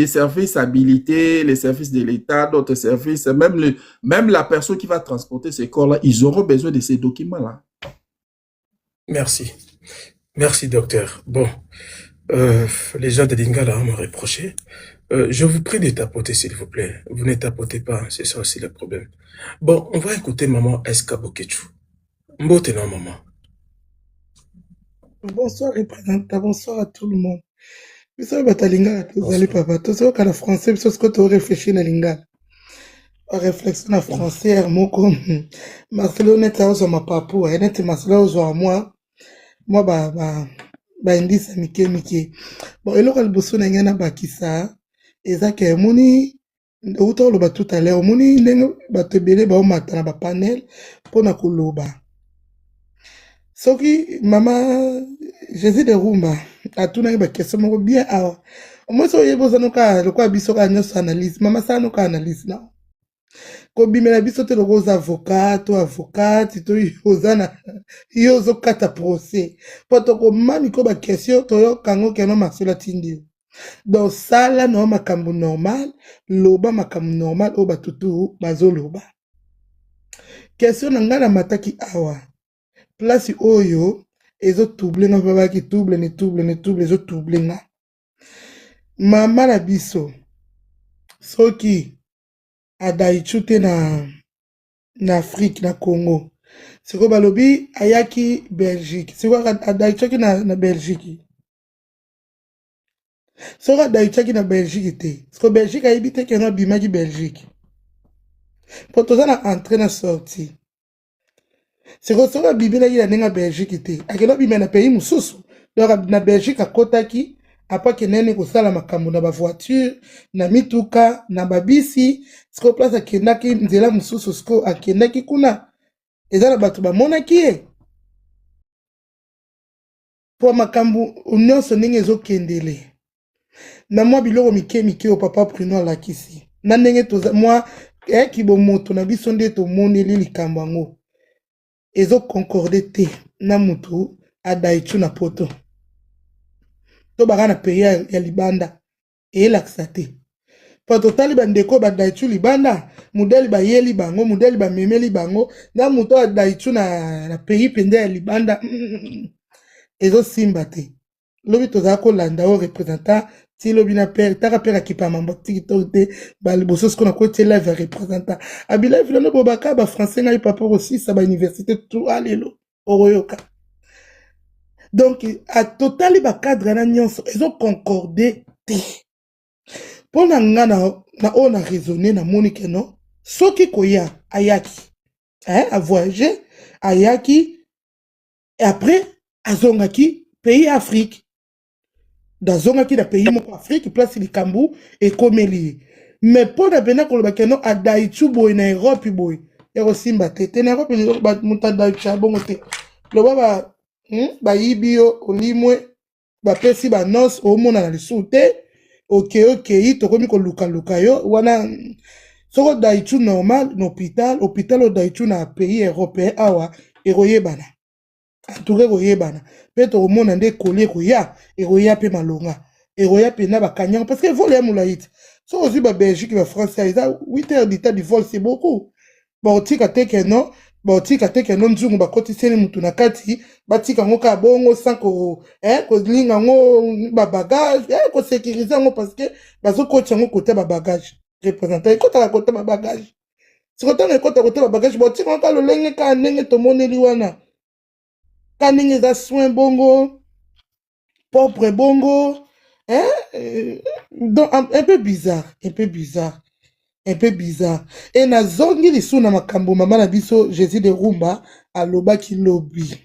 services habilités, les services de l'État, d'autres services, même la personne qui va transporter ces corps-là, ils auront besoin de ces documents-là. Merci. Merci, docteur. Bon, les gens de Lingala m'ont reproché. Je vous prie de tapoter, s'il vous plaît. Vous ne tapotez pas, c'est ça aussi le problème. Bon, on va écouter maman Eskabokechu. Mbote non, maman. Bonsoir, représentant. Bonsoir à tout le monde. Vous savez, Lingala, vous allez papa. Tout ça, quand le français, vous savez ce que tu réfléchi à Lingala. En réflexion en français, moi, comme Marcelo n'est pas sur ma papou, et n'est Marcelo sur moi, indisa mike. Bon, et là, le bosso n'a rien à bakisa, et ça, que moni, autant le tout à l'heure, moni, te belé, au matin, panel, pour na koloba. Soki, maman, Jésus de Rumba, à tout n'a pas question, bien, au moins, ça y est, vous en avez le quoi, biso, analyse, maman, ça, nous, analyse, non. Kobimela biso te lokoza avocat to avocate to yozana yozo kata procès poto ko mami ko ba question to yo kango keno masula tindi donc sala no makambu normal loba makambu normal o batutu bazoloba question na ngana mataki awa place oyo ezo double nga baba ki double ezo double nga mama na biso soki adaichute na Afrique, na Congo. C'est quoi balobi ayaki Belgique. C'est quoi adaichaki na Belgique. C'est quoi adaichaki na Belgique te. C'est quoi Belgique a évité qu'il y en a bimaki Belgique. Pour tout ça na entrée na sortie. C'est quoi bibela il a na Belgique te. A quel bimena pays mususu. Donc na Belgique a kotaki Après que nene kosala makambo na ba voiture, na mituka, na babisi, siko place akendaki nzela mususu siko akendaki kuna. Eza na bato bamonaki ye. Po makambo nyonso ndenge ezokendele. Na mwa biloko mike o papa Bruno alakisi. Na ndenge toza mwa kibomoto na biso nde tomoneli likambo yango. Ezo concorde te na mutu adaichu na poto. To baka na pays ya libanda elakisa te. Po totali bandeko badaichu libanda, mudeli bayeli bango, mudeli bamemeli bango, na mutu adaichu na pays pende ya libanda ezo simba te. Lobi toza kolanda o représentant ti lobi na père taka père akipa mambo TikTok te ba liboso skona ko te live représentant abila vilo bobaka ba français ngai papa aussi ça ba université tout alelo oroyoka. Donc à totali ba cadre na nyonso ezo concorder te. Pona ngana na on a raisonné na monique non soki koya ayaki a voyager ayaki et après azongaki pays Afrique dazongaki na pays moko Afrique place likambu et komeli mais pour na bena ko lobaka no adaichu boy na Europe boy ero simba te na Europe ba muta daichu bongo te loba ba yibio olimwe ba pesi ba nos o mona na lisute ok to komi ko luka yo wana soko daichu normal na hôpital o daichu na pays européen awa eroyebana Touré koyebana pe to mona nde coller koya eroya pe malonga eroya pe na bakanyang parce que vol ya mulaït so aussi ba Belgique ba France ça 8 heures d'état du vol c'est beaucoup bon tika teke non nzungu ba kotiseli mutu na kati batika ngoka bongo sans ko ko linga ngo ba bagage ko sécuriser ngo parce que bazo kocha ngo côté ba bagage représentant ko ta côté ba bagage si côté na côté ba bagage bo tika ngo ka lolenge ka ndenge to moneli wana Kaninge za soin bongo, propre bongo, donc un peu bizarre. Et na zongi lisu na makambo mama na biso Jésus de Rumba aloba ki lobby.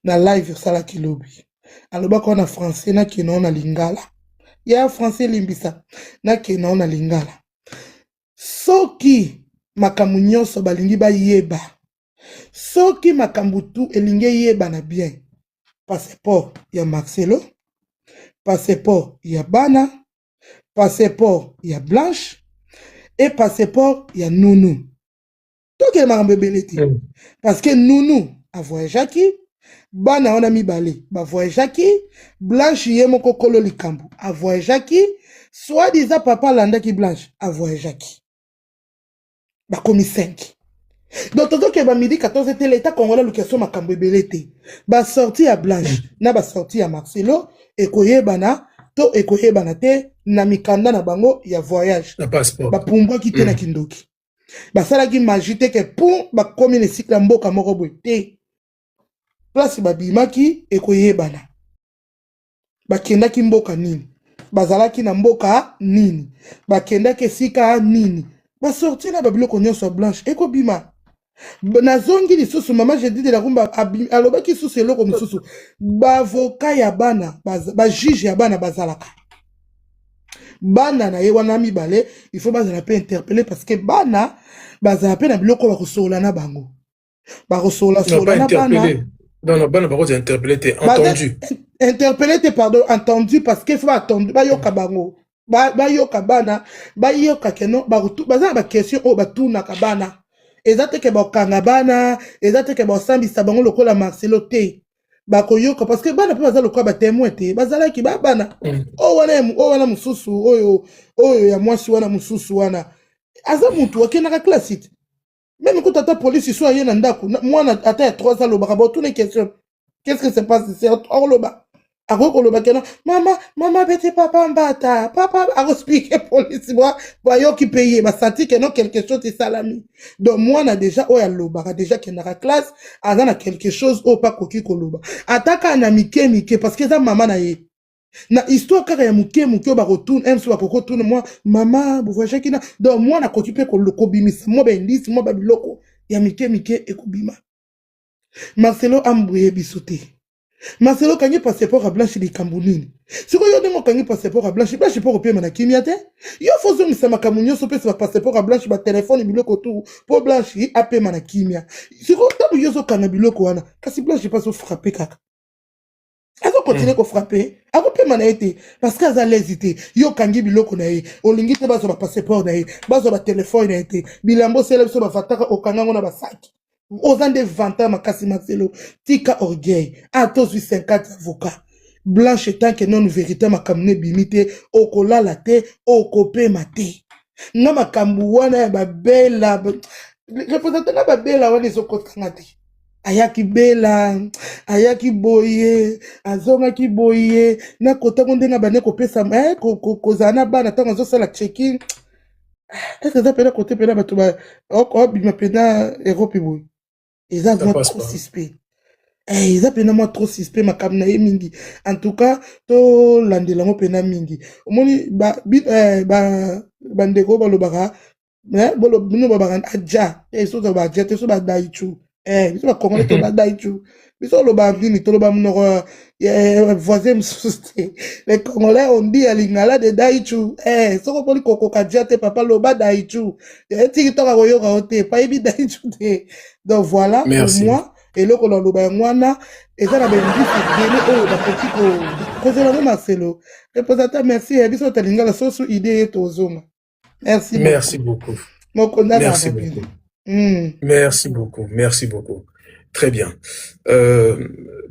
Na live sala ki lobby. Aloba ko na français na kino na lingala. Ya français limbisa na kino na lingala. Soki makambo nyonso balingi ba yeba. Soki makambutu elinge yebana bien. Passeport ya Marcelo, passeport ya Bana, passeport ya Blanche et passeport ya Nounou. Donc il m'a beleti. Parce que Nounou a voyagé, Bana on a mis balé, ba voyagé, Blanche yemo kokolo likambu a voyagé, soit disant papa landa ki Blanche a voyagé. Ba komi 5. Donc, toto ke ba midi 14 était l'état congolais location makambo belete. Ba sorti à Blanche, na ba sorti à Marcelo, ekoyebana, to ekoyebana te, na mikanda na bango ya voyage. Na passeport. Ba pumbo ki te na kindoki. Ba sala ki majite ke pum, ba komi ne sikla mboka moko boy te. Place ba bimaki, ekoyebana. Ba kenda ki mboka nini. Ba zala ki na mboka nini. Ba kenda ke sika nini. Ba sorti na ba biloko nyonso Blanche, eko bima. Nazongi lisusu mama je dis de la rumba aloba ki susu eloko mususu ba avocat ya bana ba juge ya bana bazalaka bana na ye wana mibale il faut bazala pe interpeller parce que bana bazala pe na biloko ba kosola na bango ba kosola sola na bana non bana ba ko interpeller entendu interpeller pardon entendu parce que faut attendre ba yoka bango ba yoka bana ba yoka keno ba bazala ba question o ba tuna ka bana ezate ke ba kangabana ezate ke ba sambisa bango lokola Marcelo te ba koyoka parce que bana pe bazala lokola ba témoin te bazala ki ba bana o wana mususu oyo ya mwasi wana mususu wana aza mutu akena ka classique même quand ta police soit yena ndako mwana ata ya 3 ans lo ba tout les questions qu'est-ce que se passe c'est hors loba ako loba kena mama bete papa mbata papa ako expliquer police moi yo ki payer ba senti que non quelque chose est salami donc moi na déjà oya loba déjà que na classe azana quelque chose au pas koki koloba ataka na mike parce que ça maman na ye na histoire kaka ya muke ba retourne même soit koko tourne moi maman vous voyez kina donc moi na kokipe ko loko bimisa moi ba indice moi ba biloko ya mike ekobima Marcelo ambouye bisote Marcelo kangi passeport à Blanche likambo nini. Siko yo ndenge kangi passeport à Blanche po kopema na kimia te. Yo fozo ngisa makambo nyonso pe sa passeport à Blanche ba téléphone biloko tout po Blanche apema na kimia. Siko tabu yo zo kana biloko wana. Kasi Blanche pas so frapper kaka. Azo continuer ko frapper. Ako pema na été parce que aza hésité. Yo kangi biloko na ye. Olingi te bazo ba passeport na ye. Bazo ba téléphone na été. Bilambo sele so ba fataka okanga na ba sac. Aux ans de 20 ans, Makasi Marcelo, tika orgueil, à tous 50 avocats. Blanche tant que non vérité, ma kamne bimite, okola la te, okope mate. Na ma kambuana, ba bella, représentant na ba bella, wane zokotangate. Ayaki bella, ayaki boye, azonga ki boye, na kota konde nga bane kopesa, kozana bana, tango zo sala check-in. Est-ce que ça peut être côté pena batuba, bima pena, Europe boy. Ils ont moi trop suspect. Ils ont moi trop suspect ma kamna mingi. En tout cas, to landelango pena mingi. Omoni bandeko balobara, bolo bino babara adja. So ba adja, so ba daichu. Biso ba congolais to ba daichu. Biso lo ba vini to lo ba mnoro voisin msuste. Les congolais on dit à lingala de daichu. So ko poli koko kadja te papa lo ba daichu. Tiki to ka koyoka ote, pa ebi daichu te. Donc voilà, Merci. pour moi, et là, on a le bain, et ça, on a bien dit, Marcelo. Représentant, merci, et bisous, talinga, la sauce idée et ozoma. Merci beaucoup. Merci beaucoup. Merci beaucoup. Merci beaucoup. Merci beaucoup. Très bien.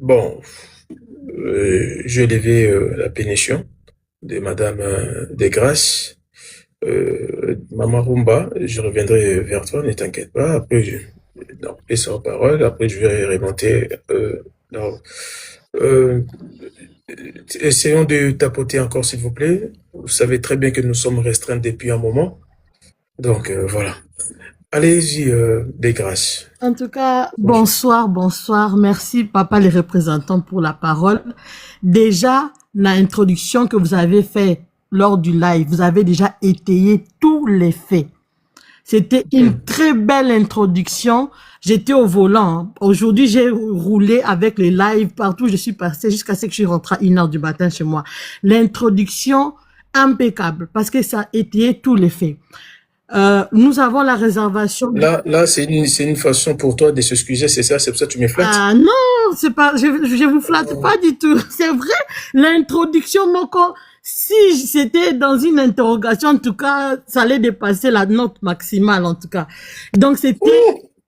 Bon, je levais la pénition de Madame Desgrâces. Maman Rumba, je reviendrai vers toi, ne t'inquiète pas. Après, non, laisse en parole. Après, je vais remonter. Essayons de tapoter encore, s'il vous plaît. Vous savez très bien que nous sommes restreints depuis un moment. Donc, voilà. Allez-y, Desgrâces. En tout cas, bonsoir. Merci, papa, les représentants, pour la parole. Déjà, l'introduction que vous avez fait lors du live, vous avez déjà étayé tous les faits. C'était une très belle introduction. J'étais au volant. Hein. Aujourd'hui, j'ai roulé avec les lives partout. Je suis passée jusqu'à ce que je suis rentrée à 1h du matin chez moi. L'introduction impeccable parce que ça a étayé tous les faits. Nous avons la réservation. Là, c'est une façon pour toi de s'excuser, c'est ça? C'est pour ça que tu me flattes? Ah non, c'est pas, je vous flatte pas du tout. C'est vrai. L'introduction, mon corps, si c'était dans une interrogation, en tout cas, ça allait dépasser la note maximale, en tout cas. Donc, c'était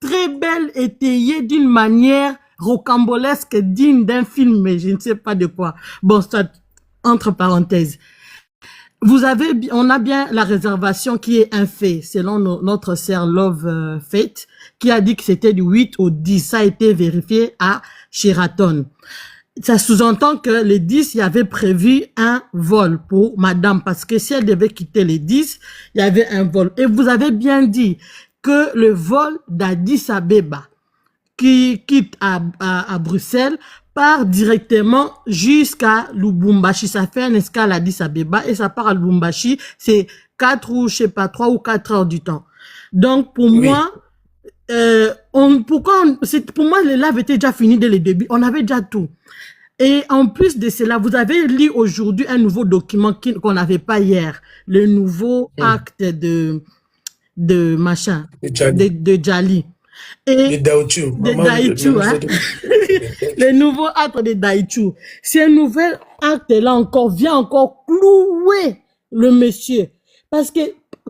très belle, étayée d'une manière rocambolesque, digne d'un film, mais je ne sais pas de quoi. Bon, ça, entre parenthèses. On a bien la réservation qui est un fait, selon notre sœur Love Fate, qui a dit que c'était du 8 au 10. Ça a été vérifié à Sheraton. Ça sous-entend que les 10, il y avait prévu un vol pour madame, parce que si elle devait quitter les 10, il y avait un vol. Et vous avez bien dit que le vol d'Addis Abeba, qui quitte à Bruxelles, part directement jusqu'à Lubumbashi. Ça fait un escale à Addis Abeba et ça part à Lubumbashi. C'est 4 ou, je sais pas, 3 ou 4 heures du temps. Donc, pour moi, pour moi, le live était déjà fini dès le début. On avait déjà tout. Et en plus de cela, vous avez lu aujourd'hui un nouveau document qu'on n'avait pas hier. Le nouveau acte de machin. De Djali. Et de Daichu. Hein. Le nouveau acte de Daichu. Ce nouvel acte-là vient encore clouer le monsieur. Parce que,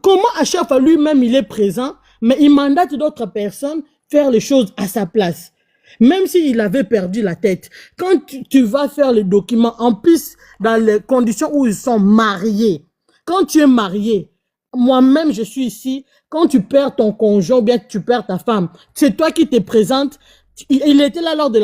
comment à chaque fois lui-même il est présent, mais il mandate d'autres personnes faire les choses à sa place. Même s'il avait perdu la tête. Quand tu vas faire le document, en plus, dans les conditions où ils sont mariés, quand tu es marié, moi-même je suis ici, quand tu perds ton conjoint ou bien tu perds ta femme, c'est toi qui te présentes. Il était là lors de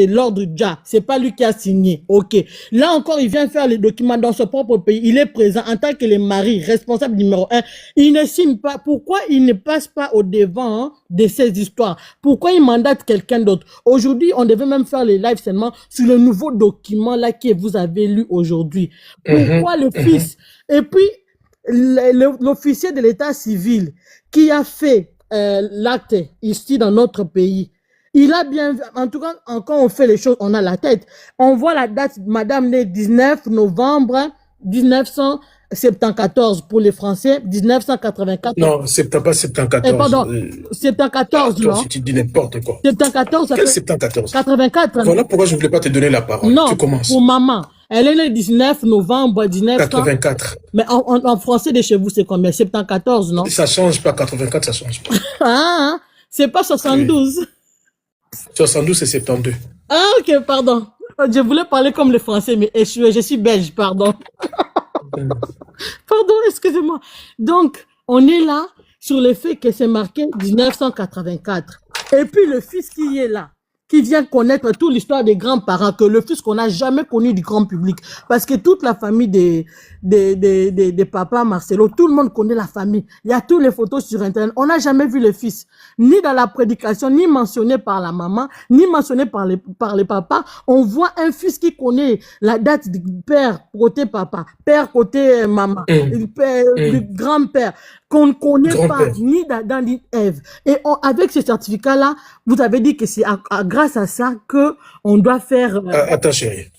l'ordre déjà. C'est pas lui qui a signé. Ok. Là encore, il vient faire les documents dans son propre pays. Il est présent en tant que le mari, responsable numéro 1. Il ne signe pas. Pourquoi il ne passe pas au devant de ces histoires? Pourquoi il mandate quelqu'un d'autre? Aujourd'hui, on devait même faire les lives seulement sur le nouveau document là que vous avez lu aujourd'hui. Pourquoi le fils? Et puis, l'officier de l'état civil qui a fait l'acte ici dans notre pays, Il a bien, en tout cas, quand on fait les choses, on a la tête. On voit la date, madame, le 19 novembre 1974 pour les Français, 1984. Non, c'est pas 74. Pardon, 74, toi, non? si tu dis n'importe quoi. 74, ça Quel fait 74? 84. Voilà pourquoi je ne voulais pas te donner la parole. Non, Tu commences. pour maman. Elle est née le 19 novembre 1900. 84. Mais en français de chez vous, c'est combien? 74, non? Ça change pas. 84, ça change pas. Ah, c'est pas 72. 72, c'est 72. Ah, ok, pardon. Je voulais parler comme le français, mais je suis belge, pardon. Pardon, excusez-moi. Donc, on est là sur le fait que c'est marqué 1984. Et puis le fils qui est là, qui vient connaître toute l'histoire des grands-parents, que le fils qu'on n'a jamais connu du grand public. Parce que toute la famille des papas Marcelo, tout le monde connaît la famille. Il y a toutes les photos sur Internet. On n'a jamais vu le fils, ni dans la prédication, ni mentionné par la maman, ni mentionné par les papas. On voit un fils qui connaît la date du père côté papa, père côté maman, du grand-père, qu'on ne connaît pas, ni d'Adam ni Ève. Et avec ce certificat-là, vous avez dit que c'est grâce à ça que on doit faire... Attends, chérie.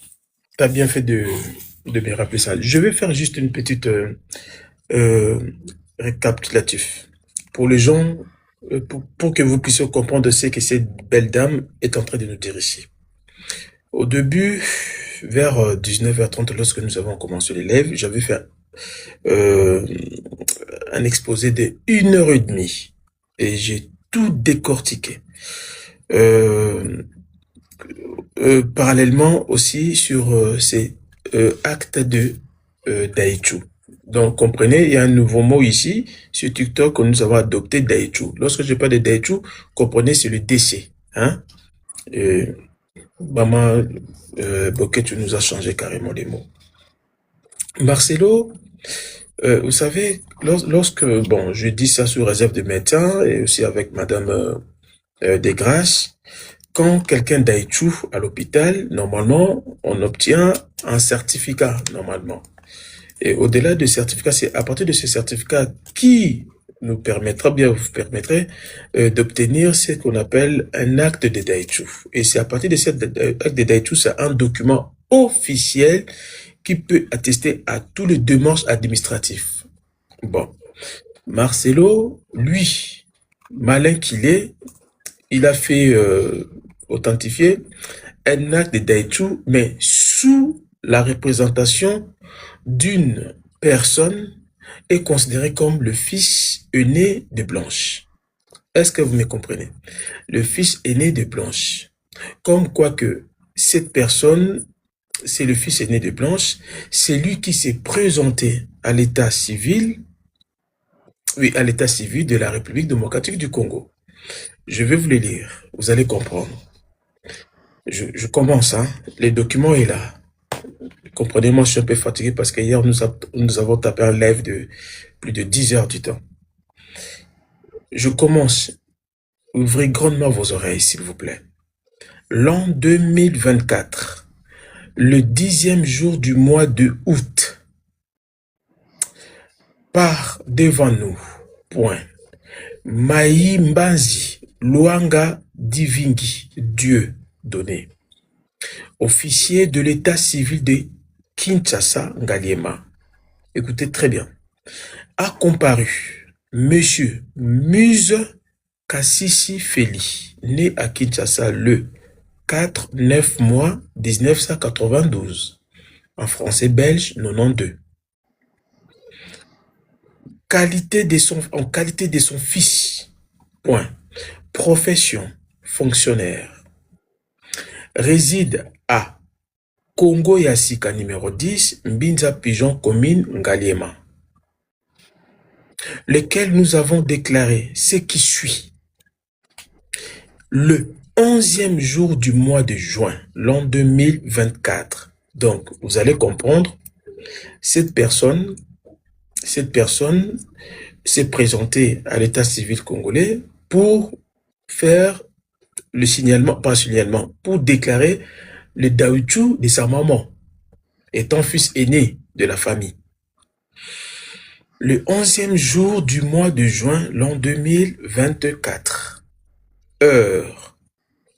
Tu as bien fait de me rappeler ça. Je vais faire juste une petite récapitulatif. Pour les gens, pour que vous puissiez comprendre ce que cette belle dame est en train de nous dire ici. Au début, vers 19h30, lorsque nous avons commencé l'élève, j'avais fait un exposé de 1h30 et j'ai tout décortiqué. Parallèlement aussi sur ces actes de Daichu. Donc, comprenez, il y a un nouveau mot ici sur TikTok que nous avons adopté, Daichu. Lorsque je parle de Daichu, comprenez, c'est le décès. Hein? Maman Bokeh, tu nous as changé carrément les mots. Marcelo, vous savez, lorsque, bon, je dis ça sous réserve de médecin et aussi avec Madame Desgrâces, quand quelqu'un Daichu à l'hôpital, normalement, on obtient un certificat, normalement. Et au-delà du certificat, c'est à partir de ce certificat qui nous permettra, bien vous permettrait d'obtenir ce qu'on appelle un acte de Daichu. Et c'est à partir de cet acte de Daichu, c'est un document officiel qui peut attester à tous les démarches administratives. Bon. Marcelo, lui, malin qu'il est, il a fait authentifier un acte de Daichu, mais sous la représentation d'une personne est considéré comme le fils aîné de Blanche. Est-ce que vous me comprenez? Le fils aîné de Blanche. Comme quoi que cette personne, c'est le fils aîné de Blanche, c'est lui qui s'est présenté à l'état civil, oui, à l'état civil de la République démocratique du Congo. Je vais vous les lire, vous allez comprendre. Je commence, hein. Le document est là. Comprenez-moi, je suis un peu fatigué parce qu'hier, nous avons tapé un live de plus de 10 heures du temps. Je commence. Ouvrez grandement vos oreilles, s'il vous plaît. L'an 2024, le 10e jour du mois de août, par devant nous, point. Maï Mbanzi, Luanga Divingi, Dieu donné. Officier de l'état civil de Kinshasa, Ngaliema. Écoutez très bien. A comparu Monsieur Muse Kassisi Feli, né à Kinshasa le 4-9 mois 1992, en français belge 92. En qualité de son fils, point. Profession, fonctionnaire. Réside à Congo Yassika numéro 10, Mbinza Pigeon, commune Ngaliema. Lequel nous avons déclaré ce qui suit. Le 11e jour du mois de juin, l'an 2024. Donc, vous allez comprendre, cette personne s'est présentée à l'état civil congolais pour faire le signalement, pas signalement, pour déclarer le Daichu de sa maman, étant fils aîné de la famille. Le 11e jour du mois de juin, l'an 2024. Heure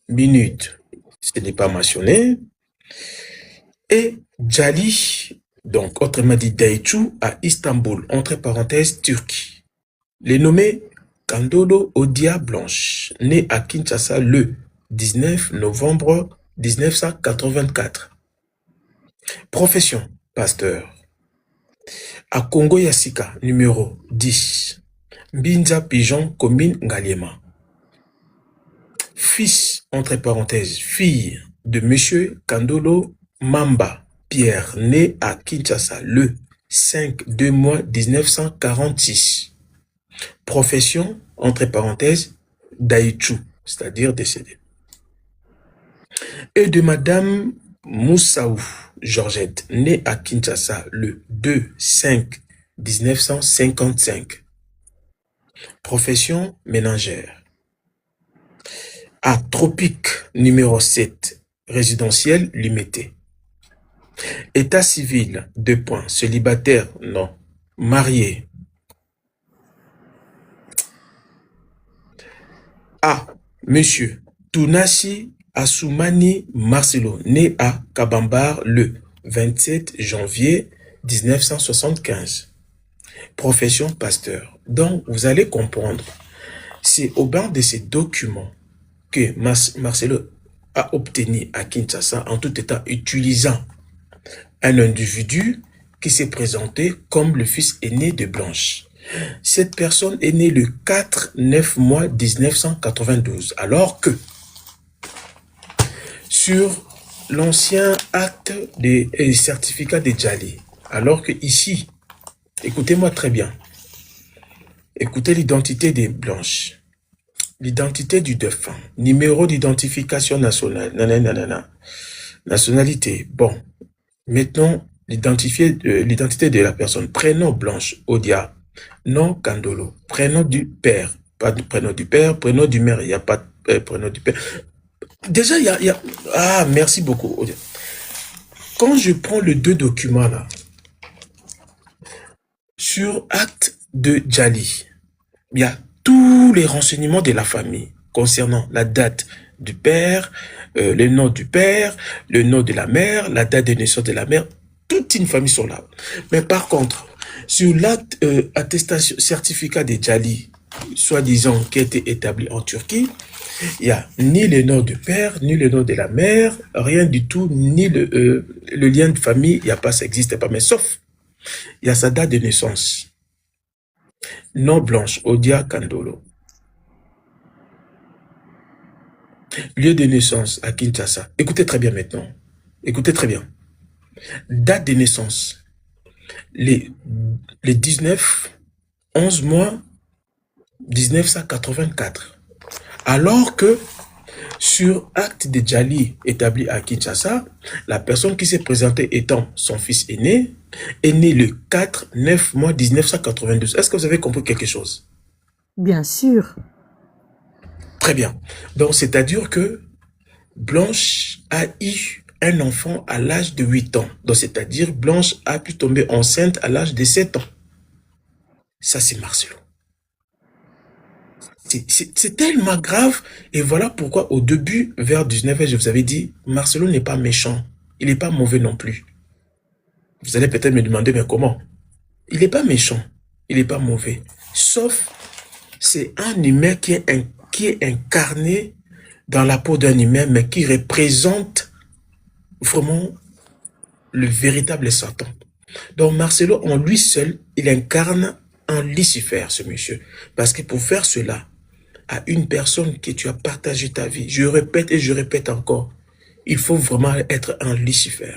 minutes, ce n'est pas mentionné. Et Djali, donc autrement dit Daichu, à Istanbul, entre parenthèses, Turquie. Les nommé Kandolo Odia Blanche, né à Kinshasa le 19 novembre 1984. Profession, pasteur. À Congo Yassika, numéro 10. Mbinza Pigeon, commune Ngaliema. Fils, entre parenthèses, fille de Monsieur Kandolo Mamba Pierre, né à Kinshasa le 5 mois 1946. Profession, entre parenthèses, Daichu, c'est-à-dire décédé. Et de Madame Moussaou Georgette, née à Kinshasa le 2-5-1955. Profession ménagère. À Tropique, numéro 7, résidentiel limité. État civil, 2 points. Célibataire, non. Marié. A. Monsieur Tounashi Assoumani Marcelo, né à Kabambar le 27 janvier 1975. Profession pasteur. Donc, vous allez comprendre, c'est au bas de ces documents que Marcelo a obtenu à Kinshasa en tout état utilisant un individu qui s'est présenté comme le fils aîné de Blanche. Cette personne est née le 4-9 mois 1992, alors que sur l'ancien acte des certificats de Djali, alors que ici, écoutez-moi très bien, écoutez l'identité des Blanches, l'identité du défunt, numéro d'identification nationale, nanana, nationalité, bon, maintenant, l'identité de la personne, prénom Blanche, Odia, nom Kandolo, prénom du père, pas de prénom du père, prénom du mère, il n'y a pas de prénom du père. Déjà, il y a... Ah, merci beaucoup, Odia. Quand je prends les 2 documents là, sur acte de Djali, il y a tous les renseignements de la famille concernant la date du père, le nom du père, le nom de la mère, la date de naissance de la mère, toute une famille sont là. Mais par contre, sur l'acte attestation certificat de Djali, soi-disant qui a été établi en Turquie, il n'y a ni le nom du père, ni le nom de la mère, rien du tout, ni le lien de famille, il n'y a pas, ça n'existe pas, mais sauf, il y a sa date de naissance. Nom Blanche, Odia Kandolo. Lieu de naissance à Kinshasa. Écoutez très bien maintenant. Écoutez très bien. Date de naissance. Les 11 mois 1984. Alors que sur acte de Djali établi à Kinshasa, la personne qui s'est présentée étant son fils aîné est né le 4-9 mois 1992. Est-ce que vous avez compris quelque chose? Bien sûr. Très bien. Donc, c'est-à-dire que Blanche a eu un enfant à l'âge de 8 ans. Donc, c'est-à-dire Blanche a pu tomber enceinte à l'âge de 7 ans. Ça, c'est Marcelo. C'est tellement grave. Et voilà pourquoi, au début, vers 19h, je vous avais dit, Marcelo n'est pas méchant. Il n'est pas mauvais non plus. Vous allez peut-être me demander, mais comment? Il n'est pas méchant. Il n'est pas mauvais. Sauf, c'est un humain qui est incarné dans la peau d'un humain, mais qui représente vraiment le véritable Satan. Donc Marcelo, en lui seul, il incarne un Lucifer, ce monsieur. Parce que pour faire cela, à une personne que tu as partagé ta vie, je répète et je répète encore, il faut vraiment être un Lucifer.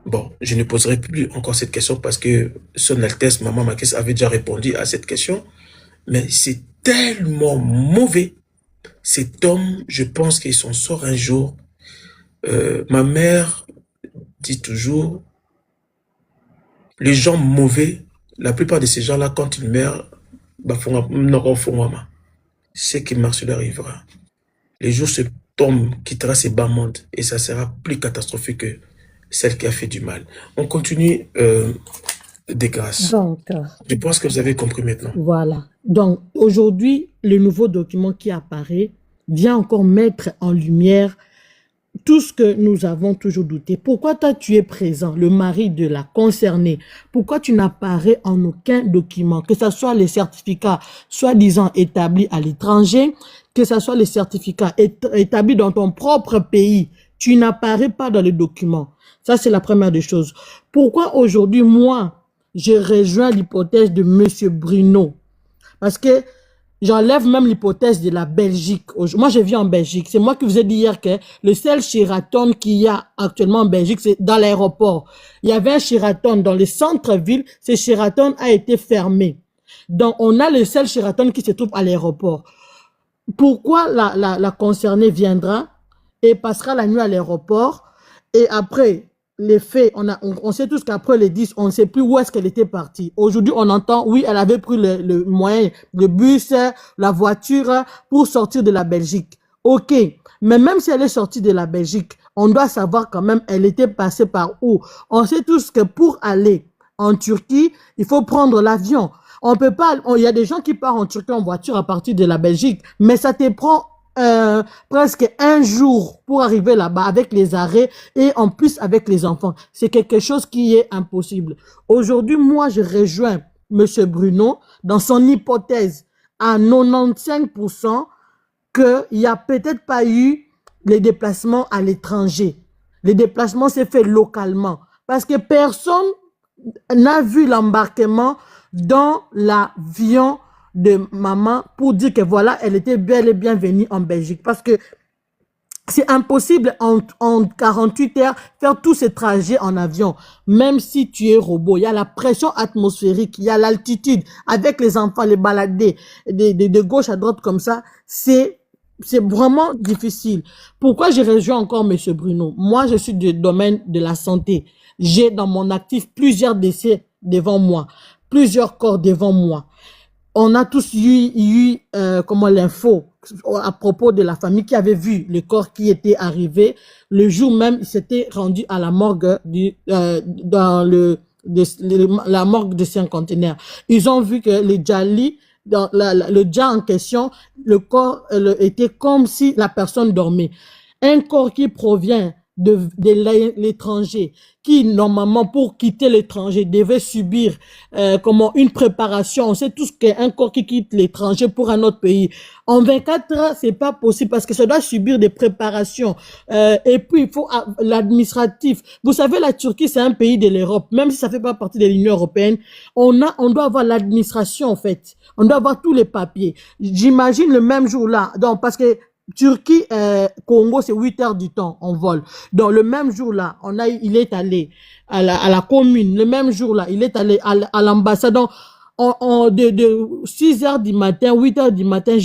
Bon, je ne poserai plus encore cette question parce que son Altesse, Maman Makès, avait déjà répondu à cette question. Mais c'est tellement mauvais. Cet homme, je pense qu'il s'en sort un jour. Ma mère dit toujours, les gens mauvais, la plupart de ces gens-là, quand ils meurent, c'est que Marcelo arrivera. Les jours se tombent, quittera ces bas mondes et ça sera plus catastrophique que celle qui a fait du mal. On continue des grâces. Donc, je pense que vous avez compris maintenant. Voilà. Donc, aujourd'hui, le nouveau document qui apparaît vient encore mettre en lumière tout ce que nous avons toujours douté. Pourquoi toi tu es présent, le mari de la concernée? Pourquoi tu n'apparais en aucun document, que ce soit les certificats soi-disant établis à l'étranger, que ce soit les certificats établis dans ton propre pays, tu n'apparais pas dans les documents. Ça, c'est la première des choses. Pourquoi aujourd'hui, moi, je rejoins l'hypothèse de Monsieur Bruno? Parce que j'enlève même l'hypothèse de la Belgique. Moi, je vis en Belgique. C'est moi qui vous ai dit hier que le seul Sheraton qu'il y a actuellement en Belgique, c'est dans l'aéroport. Il y avait un Sheraton dans le centre-ville. Ce Sheraton a été fermé. Donc, on a le seul Sheraton qui se trouve à l'aéroport. Pourquoi la concernée viendra et passera la nuit à l'aéroport et après les faits, on sait tous qu'après les 10, on ne sait plus où est-ce qu'elle était partie. Aujourd'hui, on entend, oui, elle avait pris le moyen, le bus, la voiture pour sortir de la Belgique. Ok, mais même si elle est sortie de la Belgique, on doit savoir quand même, elle était passée par où. On sait tous que pour aller en Turquie, il faut prendre l'avion. On peut pas, il y a des gens qui partent en Turquie en voiture à partir de la Belgique, mais ça te prend presque un jour pour arriver là-bas avec les arrêts et en plus avec les enfants. C'est quelque chose qui est impossible. Aujourd'hui, moi, je rejoins Monsieur Bruno dans son hypothèse à 95% qu'il n'y a peut-être pas eu les déplacements à l'étranger. Les déplacements s'est fait localement parce que personne n'a vu l'embarquement dans l'avion de maman pour dire que voilà, elle était bel et bien venue en Belgique. Parce que c'est impossible en 48 heures faire tous ces trajets en avion. Même si tu es robot, il y a la pression atmosphérique, il y a l'altitude. Avec les enfants, les balader de gauche à droite comme ça, c'est vraiment difficile. Pourquoi je rejoins encore Monsieur Bruno? Moi, je suis du domaine de la santé. J'ai dans mon actif plusieurs décès devant moi, plusieurs corps devant moi. On a tous eu l'info à propos de la famille qui avait vu le corps qui était arrivé. Le jour même, il s'était rendu à la morgue dans la morgue de Saint-Contenaire. Ils ont vu que les Djali, dans le Dja en question, le corps était comme si la personne dormait. Un corps qui provient de l'étranger, qui normalement pour quitter l'étranger devait subir une préparation. On sait tous qu'un corps qui quitte l'étranger pour un autre pays, en 24 heures, c'est pas possible parce que ça doit subir des préparations. Et puis, il faut l'administratif. Vous savez, la Turquie, c'est un pays de l'Europe. Même si ça fait pas partie de l'Union européenne, on doit avoir l'administration, en fait. On doit avoir tous les papiers. J'imagine le même jour là. Donc, parce que Turquie, Congo, c'est 8 heures du temps en vol. Donc, le même jour-là, il est allé à la commune. Le même jour-là, il est allé à l'ambassade. Donc, de 6 heures du matin, 8 heures du matin,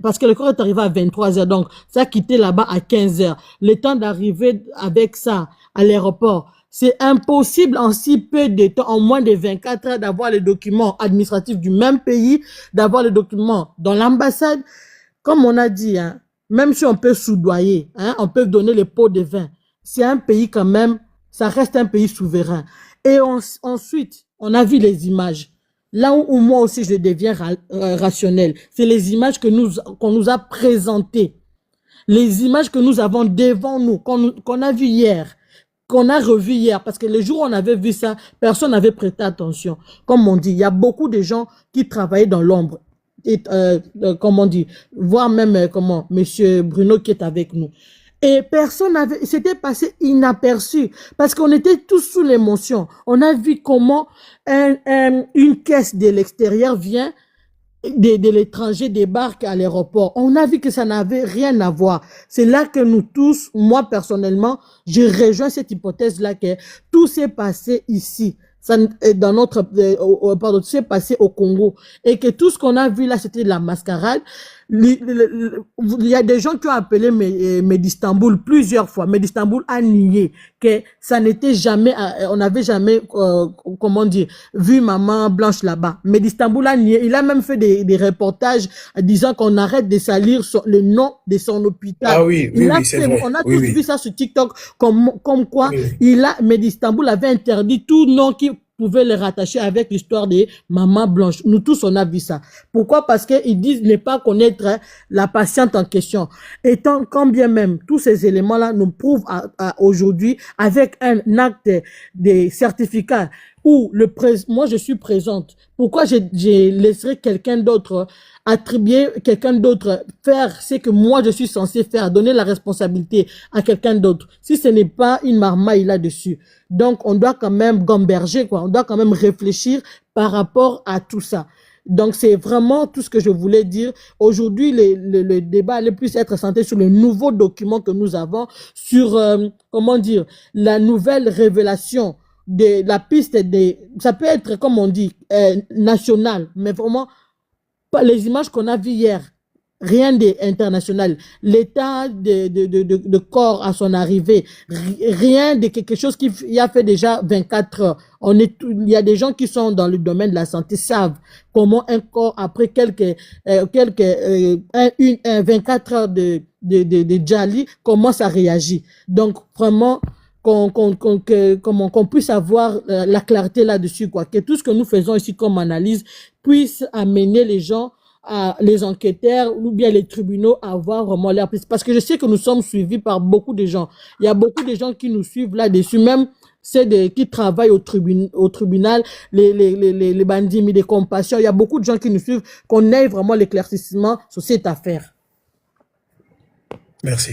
parce que le corps est arrivé à 23 heures. Donc, ça a quitté là-bas à 15 heures. Le temps d'arriver avec ça à l'aéroport. C'est impossible en si peu de temps, en moins de 24 heures, d'avoir les documents administratifs du même pays, d'avoir les documents dans l'ambassade. Comme on a dit, hein, même si on peut soudoyer, hein, on peut donner les pots de vin, c'est un pays quand même, ça reste un pays souverain. Et ensuite, on a vu les images. Là où moi aussi je deviens rationnel, c'est les images qu'on nous a présentées. Les images que nous avons devant nous, qu'on a vues hier, qu'on a revues hier. Parce que le jour où on avait vu ça, personne n'avait prêté attention. Comme on dit, il y a beaucoup de gens qui travaillaient dans l'ombre. Et, voire même, Monsieur Bruno qui est avec nous. Et c'était passé inaperçu, parce qu'on était tous sous l'émotion. On a vu comment une caisse de l'extérieur vient, de l'étranger débarque à l'aéroport. On a vu que ça n'avait rien à voir. C'est là que nous tous, moi personnellement, je rejoins cette hypothèse-là que tout s'est passé ici. Ça, tout s'est passé au Congo. Et que tout ce qu'on a vu là, c'était de la mascarade. Il y a des gens qui ont appelé Medistanbul plusieurs fois. Medistanbul a nié que ça n'était jamais, on n'avait jamais, vu maman Blanche là-bas. Medistanbul a nié. Il a même fait des reportages disant qu'on arrête de salir le nom de son hôpital. Ah oui, c'est vrai. On a tous vu ça sur TikTok, comme quoi Medistanbul avait interdit tout nom qui pouvez les rattacher avec l'histoire des mamans blanches. Nous tous, on a vu ça. Pourquoi? Parce qu'ils disent ne pas connaître la patiente en question. Étant, quand bien même, tous ces éléments-là nous prouvent aujourd'hui, avec un acte de certificat où moi je suis présente. Pourquoi je laisserai quelqu'un d'autre attribuer, quelqu'un d'autre faire ce que moi je suis censé faire, donner la responsabilité à quelqu'un d'autre, si ce n'est pas une marmaille là-dessus? Donc on doit quand même gamberger, quoi. On doit quand même réfléchir par rapport à tout ça. Donc c'est vraiment tout ce que je voulais dire. Aujourd'hui, le débat allait plus être centré sur le nouveau document que nous avons, sur, comment dire, la nouvelle révélation de la piste ça peut être, comme on dit, national, mais vraiment, pas les images qu'on a vues hier, rien d'international. L'état de corps à son arrivée, rien de quelque chose qui a fait déjà 24 heures. Il y a des gens qui sont dans le domaine de la santé, savent comment un corps, après 24 heures de Djali, comment ça réagit. Donc, vraiment, qu'on puisse avoir la clarté là-dessus, quoi. Que tout ce que nous faisons ici comme analyse puisse amener les gens, les enquêteurs ou bien les tribunaux à avoir vraiment l'air. Parce que je sais que nous sommes suivis par beaucoup de gens. Il y a beaucoup de gens qui nous suivent là-dessus, même ceux qui travaillent au tribunal, les bandits mis des compassions. Il y a beaucoup de gens qui nous suivent, qu'on ait vraiment l'éclaircissement sur cette affaire. Merci.